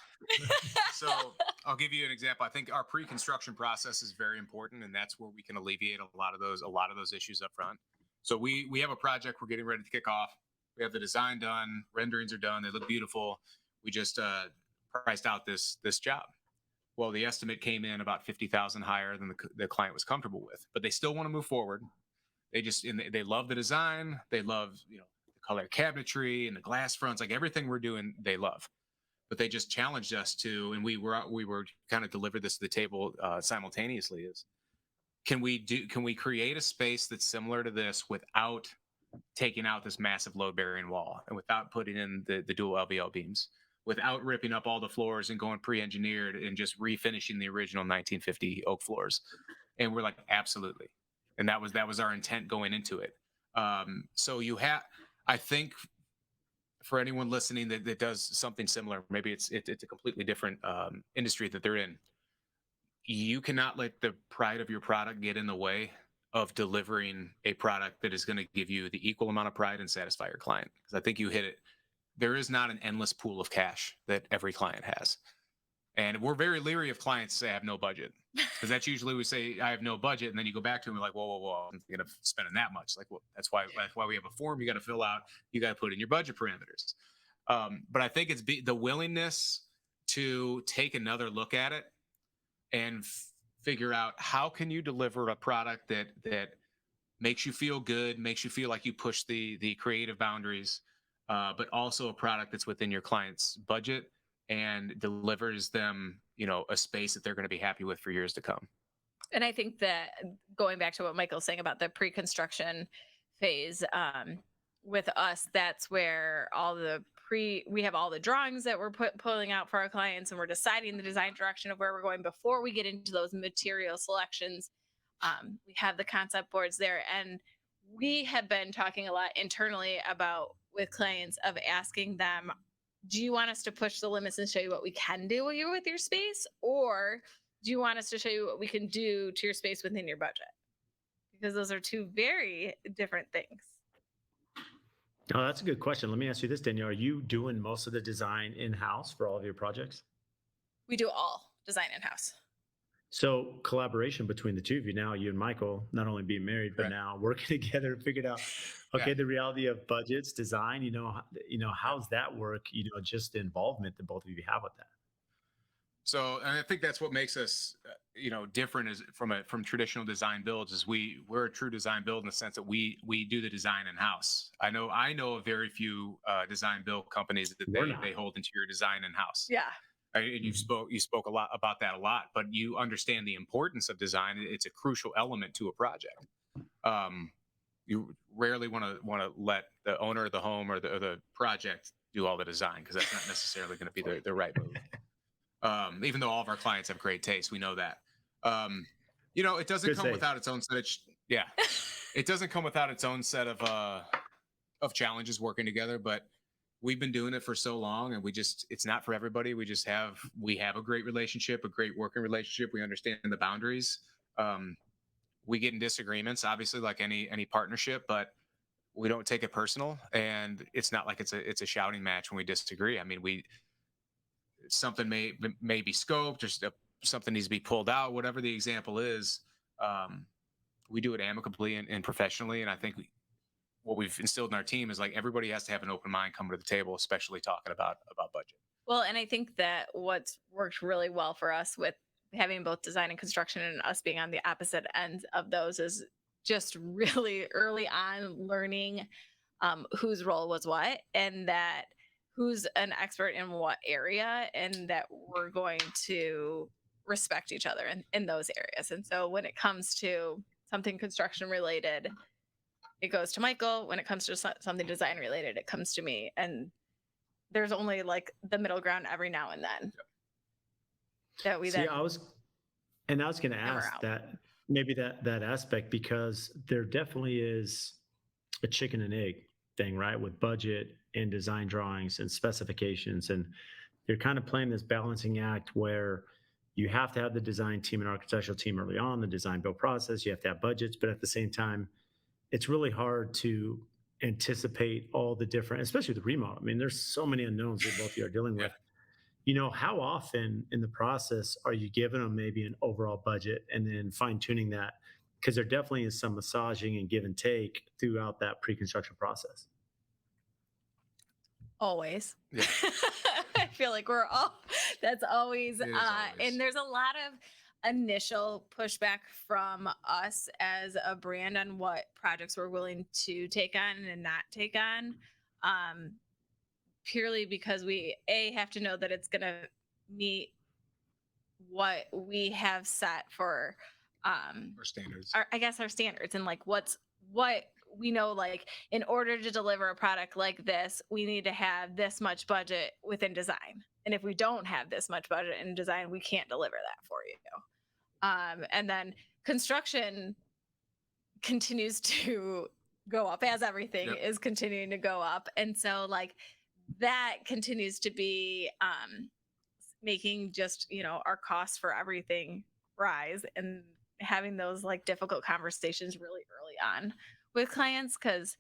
So I'll give you an example. I think our pre-construction process is very important, and that's where we can alleviate a lot of those issues up front. So we have a project we're getting ready to kick off. We have the design done, renderings are done, they look beautiful. We just priced out this job. Well, the estimate came in about $50,000 higher than the client was comfortable with, but they still want to move forward. They love the design. They love, the color cabinetry and the glass fronts, like everything we're doing, they love. But they just challenged us to, and we were kind of delivered this to the table simultaneously. Is can we create a space that's similar to this without taking out this massive load bearing wall and without putting in the dual LVL beams, without ripping up all the floors and going pre-engineered and just refinishing the original 1950 oak floors? And we're like, absolutely. And that was our intent going into it. So I think for anyone listening that does something similar, maybe it's a completely different industry that they're in. You cannot let the pride of your product get in the way of delivering a product that is going to give you the equal amount of pride and satisfy your client. Because I think you hit it. There is not an endless pool of cash that every client has. And we're very leery of clients say I have no budget, because that's usually we say I have no budget, and then you go back to them and like, whoa, I'm thinking of spending that much. Like, well, that's why we have a form you got to fill out. You got to put in your budget parameters. But I think it's the willingness to take another look at it and figure out how can you deliver a product that makes you feel good, makes you feel like you push the creative boundaries, but also a product that's within your client's budget and delivers them, a space that they're going to be happy with for years to come. And I think that going back to what Michael's saying about the pre-construction phase, with us, that's where we have all the drawings that we're pulling out for our clients, and we're deciding the design direction of where we're going before we get into those material selections. We have the concept boards there, and we have been talking a lot internally about with clients of asking them, do you want us to push the limits and show you what we can do with your space? Or do you want us to show you what we can do to your space within your budget? Because those are two very different things. Oh, that's a good question. Let me ask you this, Danielle. Are you doing most of the design in-house for all of your projects? We do all design in-house. So collaboration between the two of you now, you and Michael, not only being married, but now working together, figured out, okay, the reality of budgets, design, how's that work, just the involvement that both of you have with that. So, and I think that's what makes us, different is from traditional design builds is we're a true design build in the sense that we do the design in house. I know of very few design build companies that they hold interior design in house. Yeah. And you spoke a lot about that but you understand the importance of design. It's a crucial element to a project. You rarely want to let the owner of the home or the project do all the design, because that's not necessarily going to be the right move. Even though all of our clients have great taste, we know that. It doesn't come without its own set of it doesn't come without its own set of of challenges working together, but we've been doing it for so long, and it's not for everybody. We have a great relationship, a great working relationship. We understand the boundaries. Um, we get in disagreements, obviously, like any partnership, but we don't take it personal, and it's not like it's a shouting match when we disagree. I mean, something may be scoped, or something needs to be pulled out, whatever the example is. Um, we do it amicably and professionally, and I think what we've instilled in our team is like everybody has to have an open mind coming to the table, especially talking about budget. Well, and I think that what's worked really well for us with having both design and construction and us being on the opposite ends of those is just really early on learning whose role was what, and that who's an expert in what area, and that we're going to respect each other in those areas. And so when it comes to something construction related, it goes to Michael. When it comes to something design related, it comes to me. And there's only like the middle ground every now and then that we then. I was going to ask that maybe that aspect, because there definitely is a chicken and egg thing, right? With budget and design drawings and specifications. And you're kind of playing this balancing act where you have to have the design team and architectural team early on, the design build process, you have to have budgets, but at the same time, it's really hard to anticipate all the different, especially the remodel. I mean, there's so many unknowns that both of you are dealing with. How often in the process are you giving them maybe an overall budget and then fine tuning that? Because there definitely is some massaging and give and take throughout that pre-construction process. Always. Yeah. I feel like that's always, and there's a lot of initial pushback from us as a brand on what projects we're willing to take on and not take on, purely because we have to know that it's going to meet what we have set for our standards, our standards, and like what we know, like in order to deliver a product like this, we need to have this much budget within design. And if we don't have this much budget in design, we can't deliver that for you. And then construction continues to go up, as everything is continuing to go up. And so like that continues to be making just, our costs for everything rise, and having those like difficult conversations really early on with clients, because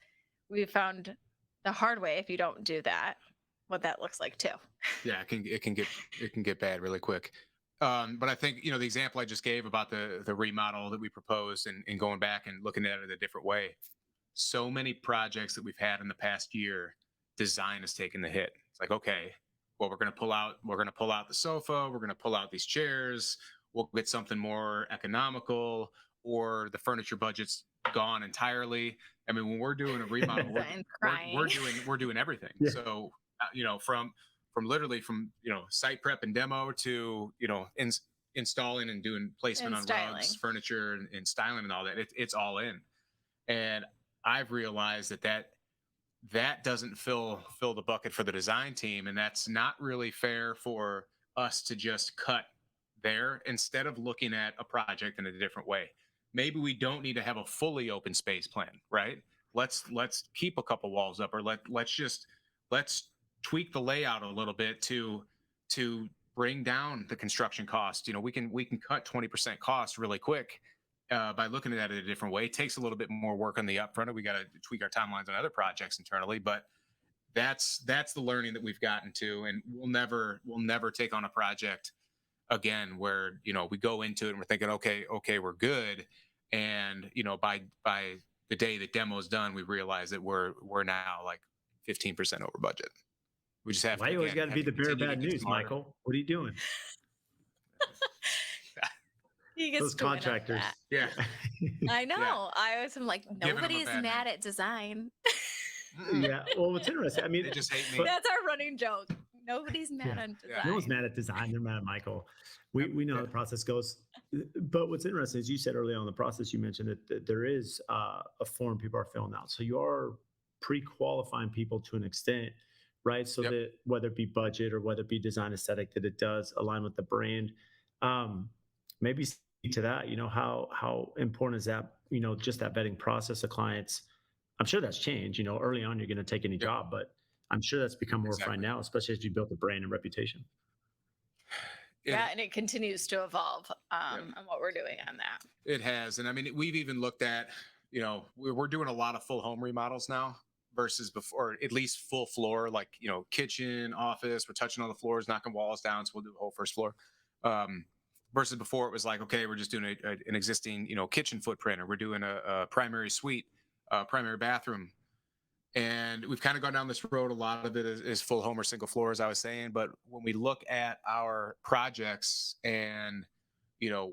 we found the hard way, if you don't do that, what that looks like too. Yeah, it can get bad really quick. But I think, the example I just gave about the remodel that we proposed, and going back and looking at it a different way. So many projects that we've had in the past year, design has taken the hit. It's like, okay, well, we're going to pull out the sofa. We're going to pull out these chairs. We'll get something more economical, or the furniture budget's gone entirely. I mean, when we're doing a remodel, we're doing everything. Yeah. So, from literally site prep and demo to, installing and doing placement on rugs, furniture, and styling and all that, it's all in. And I've realized that doesn't fill the bucket for the design team. And that's not really fair for us to just cut there instead of looking at a project in a different way. Maybe we don't need to have a fully open space plan, right? Let's keep a couple walls up, or let's tweak the layout a little bit to bring down the construction cost. We can cut 20% cost really quick by looking at it a different way. It takes a little bit more work on the upfront. We got to tweak our timelines on other projects internally, but that's the learning that we've gotten to, and we'll never take on a project again where we go into it and we're thinking, okay, we're good, and by the day the demo is done, we realize that we're now like 15% over budget. We just have. Why you always got to be the bearer of bad news, Michael? What are you doing? Those contractors. Yeah. I know. Yeah. I am like, nobody's mad at design. Yeah. Well, what's interesting, I mean, they just hate me. That's our running joke. Nobody's mad at design. No one's mad at design. They're mad at Michael. We know how the process goes. But what's interesting is you said early on in the process, you mentioned that there is a form people are filling out. So you are pre-qualifying people to an extent, right? So that whether it be budget or whether it be design aesthetic, that it does align with the brand. Maybe speak to that, how important is that, just that vetting process of clients I'm sure that's changed. Early on, you're going to take any Yep, job, but I'm sure that's become more refined exactly. now, especially as you built a brand and reputation. Yeah, It, and it continues to evolve yep, on what we're doing on that. it has. And I mean, we've even looked at, we're doing a lot of full home remodels now versus before, at least full floor, like, kitchen, office, we're touching all the floors, knocking walls down. So we'll do the whole first floor. Um, versus before it was like, okay, we're just doing an existing, kitchen footprint, or we're doing a primary suite, primary bathroom. And we've kind of gone down this road. A lot of it is full home or single floor, as I was saying. But when we look at our projects and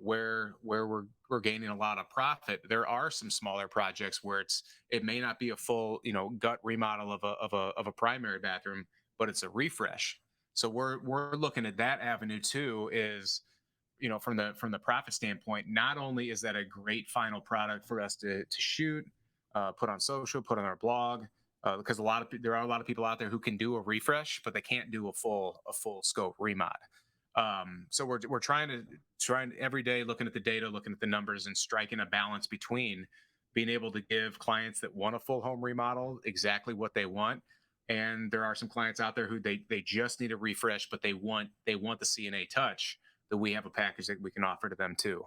where we're gaining a lot of profit, there are some smaller projects where it may not be a full gut remodel of a primary bathroom, but it's a refresh. So we're looking at that avenue too. Is from the profit standpoint, not only is that a great final product for us to shoot, put on social, put on our blog, because there are a lot of people out there who can do a refresh, but they can't do a full scope remod. So we're trying every day, looking at the data, looking at the numbers, and striking a balance between being able to give clients that want a full home remodel exactly what they want. And there are some clients out there who they just need a refresh, but they want the CNA touch, that we have a package that we can offer to them too.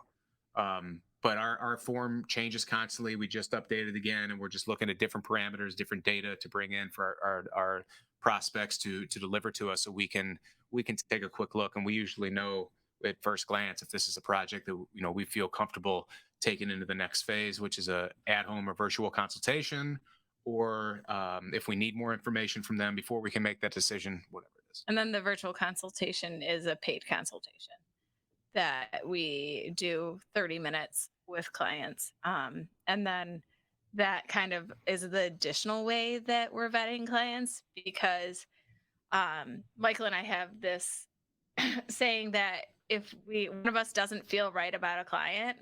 But our form changes constantly. We just updated again, and we're just looking at different parameters, different data to bring in for our prospects to deliver to us, so we can take a quick look. And we usually know at first glance if this is a project that we feel comfortable taking into the next phase, which is a at-home or virtual consultation, or if we need more information from them before we can make that decision, whatever it is. And then the virtual consultation is a paid consultation that we do 30 minutes with clients. And then that kind of is the additional way that we're vetting clients, because Michael and I have this saying that if one of us doesn't feel right about a client,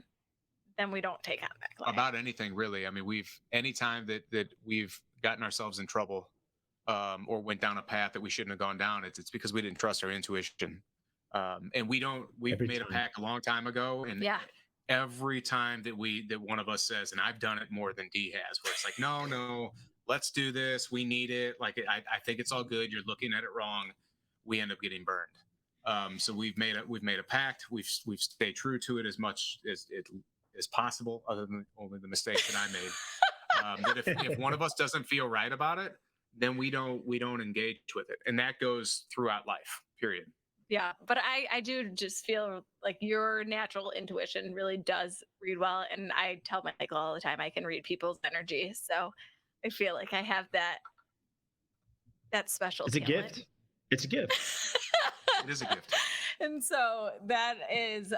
then we don't take on that client. About anything, really. I mean, anytime that we've gotten ourselves in trouble, or went down a path that we shouldn't have gone down, it's because we didn't trust our intuition. And we've Every made a time. pact a long time ago. And Yeah. every time that one of us says, and I've done it more than D has, where it's like, no, let's do this. We need it. Like, I think it's all good. You're looking at it wrong. We end up getting burned. So we've made a pact. We've stayed true to it as much as possible, other than only the mistakes that I made. That if one of us doesn't feel right about it, then we don't engage with it. And that goes throughout life, period. Yeah, but I do just feel like your natural intuition really does read well. And I tell Michael all the time, I can read people's energy. So I feel like I have that special It's a talent. gift. It's a gift. It is a gift. And so that is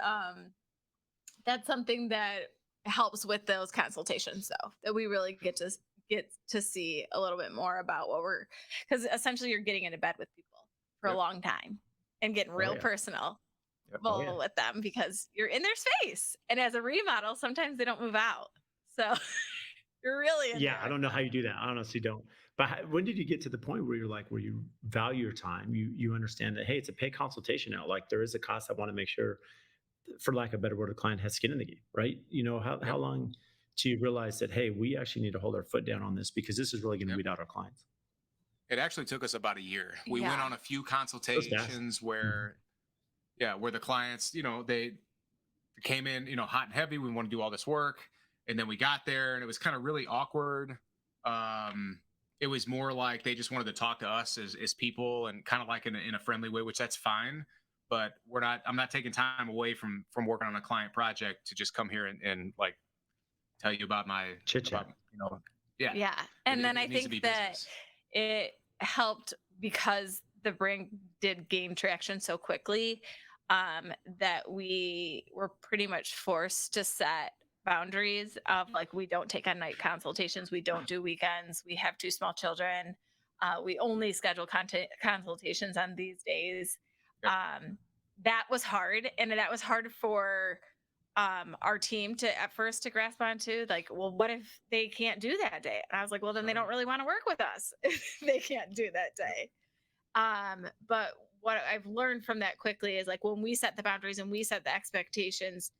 that's something that helps with those consultations, though, that we really get to see a little bit more about because essentially you're getting into bed with people for a long time and getting real personal with them, because you're in their space. And as a remodel, sometimes they don't move out. So you're really in there. I don't know how you do that. I honestly don't. But when did you get to the point where where you value your time? You understand that, hey, it's a paid consultation now. Like, there is a cost. I want to make sure, for lack of a better word, the client has skin in the game, right? How long do you realize that, hey, we actually need to hold our foot down on this, because this is really going to weed out our clients? It actually took us about a year. We went on a few consultations where the clients, they came in, hot and heavy. We want to do all this work. And then we got there and it was kind of really awkward. It was more like they just wanted to talk to us as people, and kind of like in a friendly way, which that's fine. But I'm not taking time away from working on a client project to just come here and like tell you about my chit chat. Yeah. And then I think that it helped because the brand did gain traction so quickly, that we were pretty much forced to set boundaries of, like, we don't take on night consultations, we don't do weekends, we have 2 small children, we only schedule consultations on these days. That was hard, and that was hard for our team to at first to grasp onto, like, well, what if they can't do that day? And I was like, well, then they don't really want to work with us if they can't do that day. But what I've learned from that quickly is, like, when we set the boundaries and we set the expectations,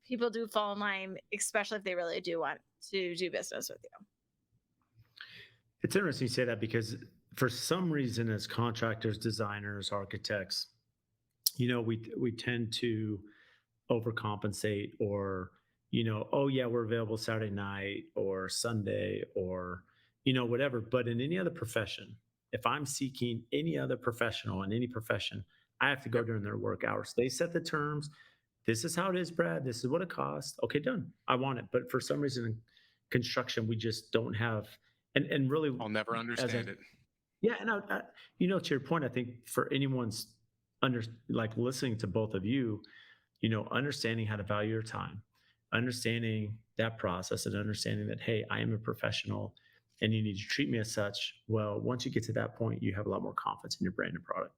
people do fall in line, especially if they really do want to do business with you. It's interesting you say that because for some reason, as contractors, designers, architects, we tend to overcompensate or, oh yeah, we're available Saturday night or Sunday or, whatever. But in any other profession, if I'm seeking any other professional in any profession, I have to go Yep. during their work hours. They set the terms. This is how it is, Brad. This is what it costs. Okay, done. I want it. But for some reason in construction, we just don't have, and really I'll never as a understand it. yeah, and to your point, I think for anyone's under like listening to both of you, understanding how to value your time, understanding that process, and understanding that hey, I am a professional, and you need to treat me as such. Well, once you get to that point, you have a lot more confidence in your brand and product.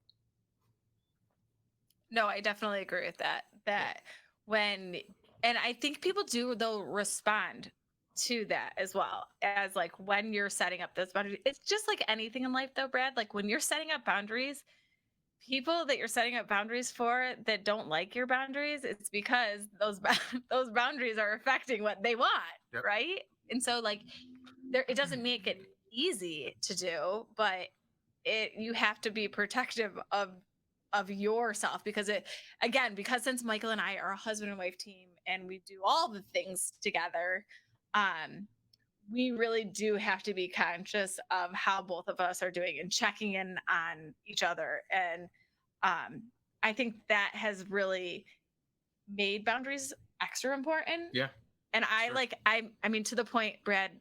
No, I definitely agree with that. That when, and I think people do, they'll respond to that as well as like when you're setting up those boundaries. It's just like anything in life, though, Brad. Like when you're setting up boundaries, people that you're setting up boundaries for that don't like your boundaries, it's because those boundaries are affecting what they want, Yep. right? And so, like, it doesn't make it easy to do, but you have to be protective of yourself because because since Michael and I are a husband and wife team and we do all the things together, we really do have to be conscious of how both of us are doing and checking in on each other. And I think that has really made boundaries extra important. Yeah. And Sure. I mean, to the point, Brad,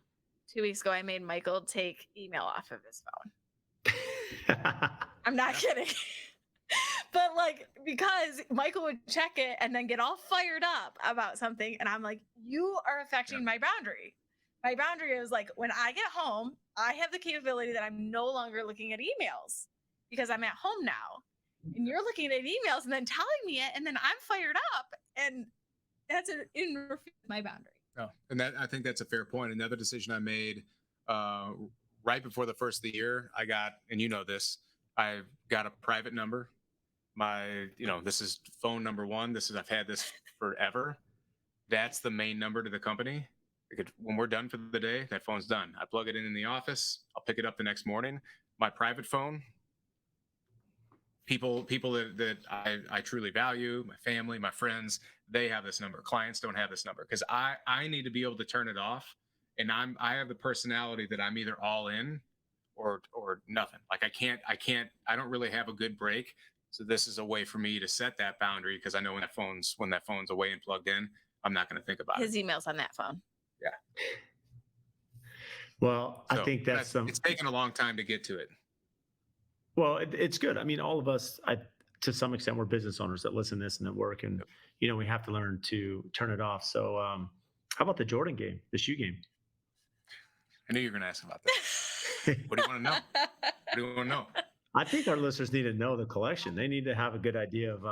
2 weeks ago, I made Michael take email off of his phone. I'm not kidding. But like, because Michael would check it and then get all fired up about something. And I'm like, you are affecting my boundary. My boundary is like, when I get home, I have the capability that I'm no longer looking at emails because I'm at home now. And you're looking at emails and then telling me it. And then I'm fired up. And that's in my boundary. Oh, and I think that's a fair point. Another decision I made right before the first of the year, I got, and this, I got a private number. This is phone number one. I've had this forever. That's the main number to the company. When we're done for the day, that phone's done. I plug it in the office. I'll pick it up the next morning. My private phone, people that I truly value, my family, my friends, they have this number. Clients don't have this number because I need to be able to turn it off. And I have the personality that I'm either all in or nothing. Like I don't really have a good break. So this is a way for me to set that boundary because I know when that phone's away and plugged in, I'm not going to think about his emails on that phone. Yeah. Well, I think it's taken a long time to get to it. Well, it's good. I mean, all of us, to some extent, we're business owners that listen to this and that work, and we have to learn to turn it off. So, how about the Jordan game, the shoe game? I knew you were going to ask about that. What do you want to know? What do you want to know? I think our listeners need to know the collection. They need to have a good idea of.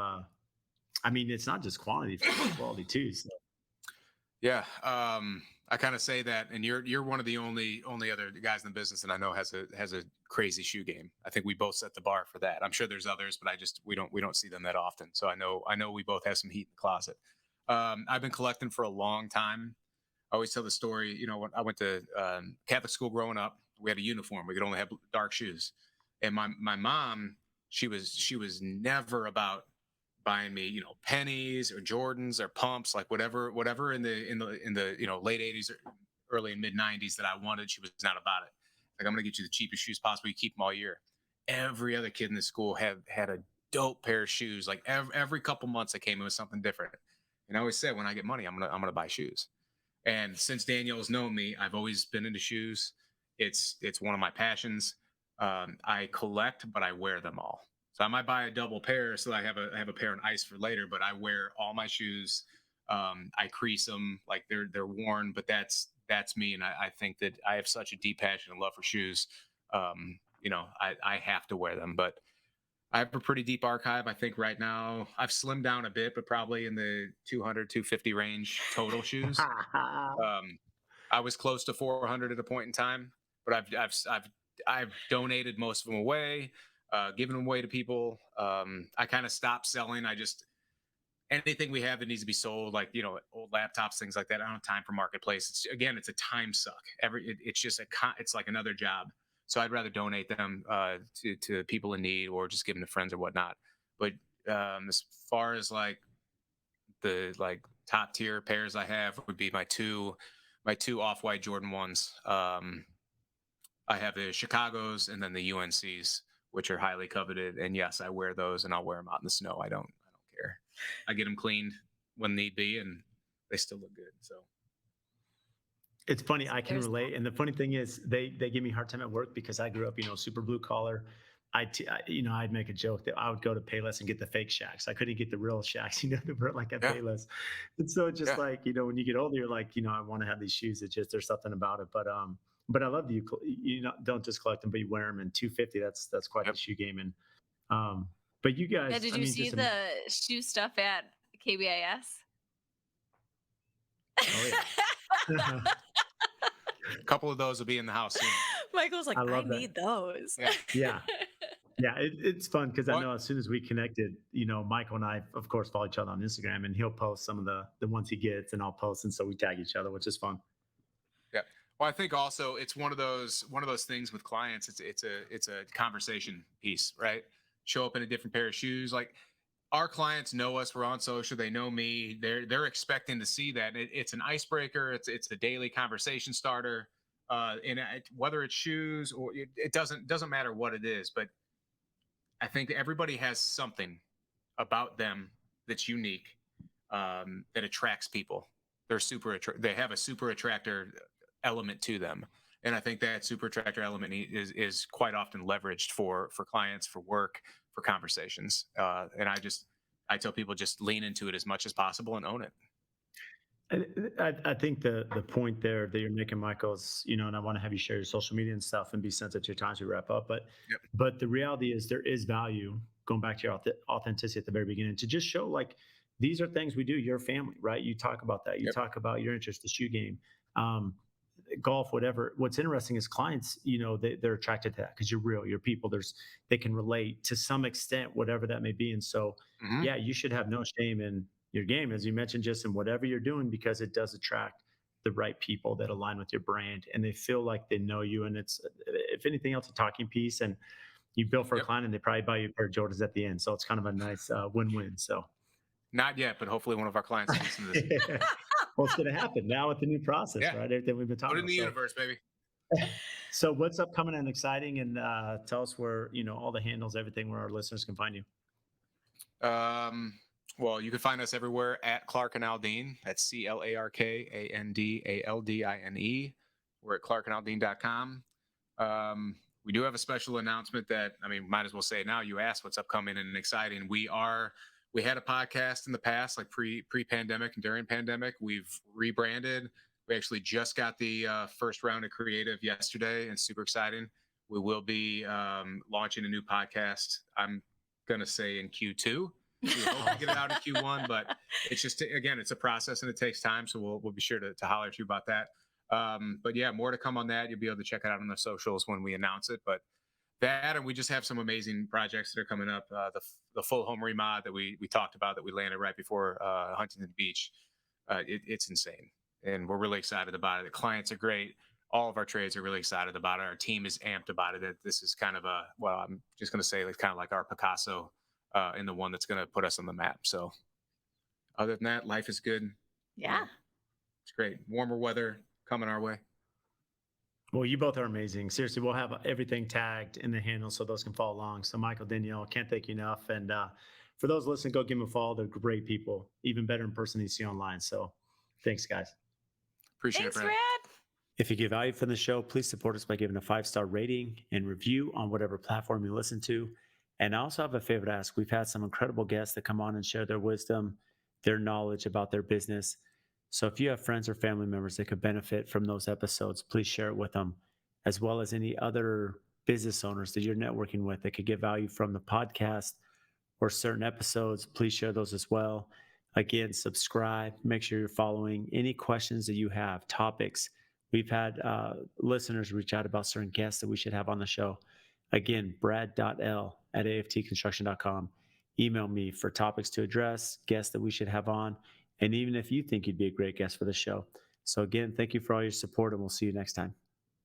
I mean, it's not just quantity, it's quality too. So. Yeah, I kind of say that, and you're one of the only other guys in the business that I know has a crazy shoe game. I think we both set the bar for that. I'm sure there's others, but we don't see them that often. So I know we both have some heat in the closet. I've been collecting for a long time. I always tell the story. When I went to Catholic school growing up, we had a uniform. We could only have dark shoes, and my mom, she was never about buying me, pennies or Jordans or pumps, like whatever in the late 80s or early and mid 90s that I wanted. She was not about it. Like, I'm going to get you the cheapest shoes possible. You keep them all year. Every other kid in the school had a dope pair of shoes. Like every couple months I came in with something different. And I always said, when I get money, I'm going to buy shoes. And since Danielle's known me, I've always been into shoes. It's one of my passions. I collect, but I wear them all. So I might buy a double pair so I have a pair on ice for later, but I wear all my shoes. I crease them like they're worn, but that's me. And I think that I have such a deep passion and love for shoes. I have to wear them, but I have a pretty deep archive. I think right now I've slimmed down a bit, but probably in the 200, 250 range total shoes. I was close to 400 at a point in time, but I've donated most of them away. Giving them away to people. I kind of stopped selling. anything we have that needs to be sold, like, old laptops, things like that. I don't have time for marketplace. It's a time suck. It's just it's like another job. So I'd rather donate them to people in need, or just give them to friends or whatnot. But as far as like the top tier pairs I have would be my two off-white Jordan ones. I have the Chicago's and then the UNC's, which are highly coveted. And yes, I wear those, and I'll wear them out in the snow. I don't care. I get them cleaned when need be, and they still look good. So It's funny, I can relate. And the funny thing is, they give me a hard time at work because I grew up, super blue collar. I'd make a joke that I would go to Payless and get the fake shacks. I couldn't get the real shacks, that were like at yeah, Payless. And so it's just yeah, like, when you get older, you're like, I want to have these shoes. It's just, there's something about it. But I love that don't just collect them, but you wear them. And 250, that's quite yep. the shoe game. And, but you guys, Yeah, did you see the shoe stuff at KBIS? Oh yeah. A couple of those will be in the house soon. Michael's like, I I love that. need those. Yeah. Yeah. Yeah, it's fun because I know as soon as we connected, Michael and I, of course, follow each other on Instagram, and he'll post some of the ones he gets, and I'll post, and so we tag each other, which is fun. Yeah. Well, I think also it's one of those things with clients. It's a conversation piece, right? Show up in a different pair of shoes. Like, our clients know us. We're on social. They know me. They're expecting to see that. It's an icebreaker. It's a daily conversation starter. And whether it's shoes or it doesn't matter what it is, but I think everybody has something about them that's unique, that attracts people. They have a super attractor element to them, and I think that super attractor element is quite often leveraged for clients, for work, for conversations. And I tell people, just lean into it as much as possible and own it. I think the point there that you're making, Michael, is, and I want to have you share your social media and stuff and be sensitive to your time as we wrap up. Yep. But the reality is, there is value, going back to your authenticity at the very beginning, to just show like, these are things we do. You're a family, right? You talk about that. You Yep. talk about your interest, the shoe game, golf, whatever. What's interesting is clients, they're attracted to that because you're real, you're people. They can relate to some extent, whatever that may be. And so, Mhm. yeah, you should have no shame in your game, as you mentioned, just in whatever you're doing, because it does attract the right people that align with your brand, and they feel like they know you. And it's, if anything else, a talking piece. And you build for a Yep. client, and they probably buy you a pair of Jordans at the end. So it's kind of a nice win-win. So Not yet, but hopefully one of our clients will listen to this. well, it's going to happen now with the new process, Yeah. right? Everything we've been talking Put it in the about. universe, baby. So what's upcoming and exciting, and tell us where, all the handles, everything, where our listeners can find you. Well, you can find us everywhere at Clark and Aldine. That's ClarkandAldine. We're at clarkandaldine.com. We do have a special announcement that, might as well say it now. You asked what's upcoming and exciting. We had a podcast in the past, like pre-pandemic and during pandemic. We've rebranded. We actually just got the first round of creative yesterday, and super exciting. We will be launching a new podcast, I'm going to say in Q2. We hope to get it out in Q1, but it's just, again, it's a process and it takes time. So we'll be sure to holler at you about that. But yeah, more to come on that. You'll be able to check it out on the socials when we announce it. But that, and we just have some amazing projects that are coming up. The full home remod that we talked about, that we landed right before Huntington Beach. It's insane, and we're really excited about it. The clients are great. All of our trades are really excited about it. Our team is amped about it. This is kind of I'm just going to say, it's kind of like our Picasso, and the one that's going to put us on the map. So other than that, life is good. Yeah. It's great. Warmer weather coming our way. Well, you both are amazing. Seriously, we'll have everything tagged in the handle so those can follow along. So Michael, Danielle, can't thank you enough. And for those listening, go give them a follow. They're great people, even better in person than you see online. So thanks, guys. Appreciate Thanks, it, Brad. Brad. If you get value from the show, please support us by giving a 5-star rating and review on whatever platform you listen to. And I also have a favor to ask. We've had some incredible guests that come on and share their wisdom, their knowledge about their business. So if you have friends or family members that could benefit from those episodes, please share it with them, as well as any other business owners that you're networking with that could get value from the podcast or certain episodes. Please share those as well. Again, subscribe, make sure you're following. Any questions that you have, topics. We've had listeners reach out about certain guests that we should have on the show. Again, brad.l@aftconstruction.com. email me for topics to address, guests that we should have on, and even if you think you'd be a great guest for the show. So again, thank you for all your support, and we'll see you next time.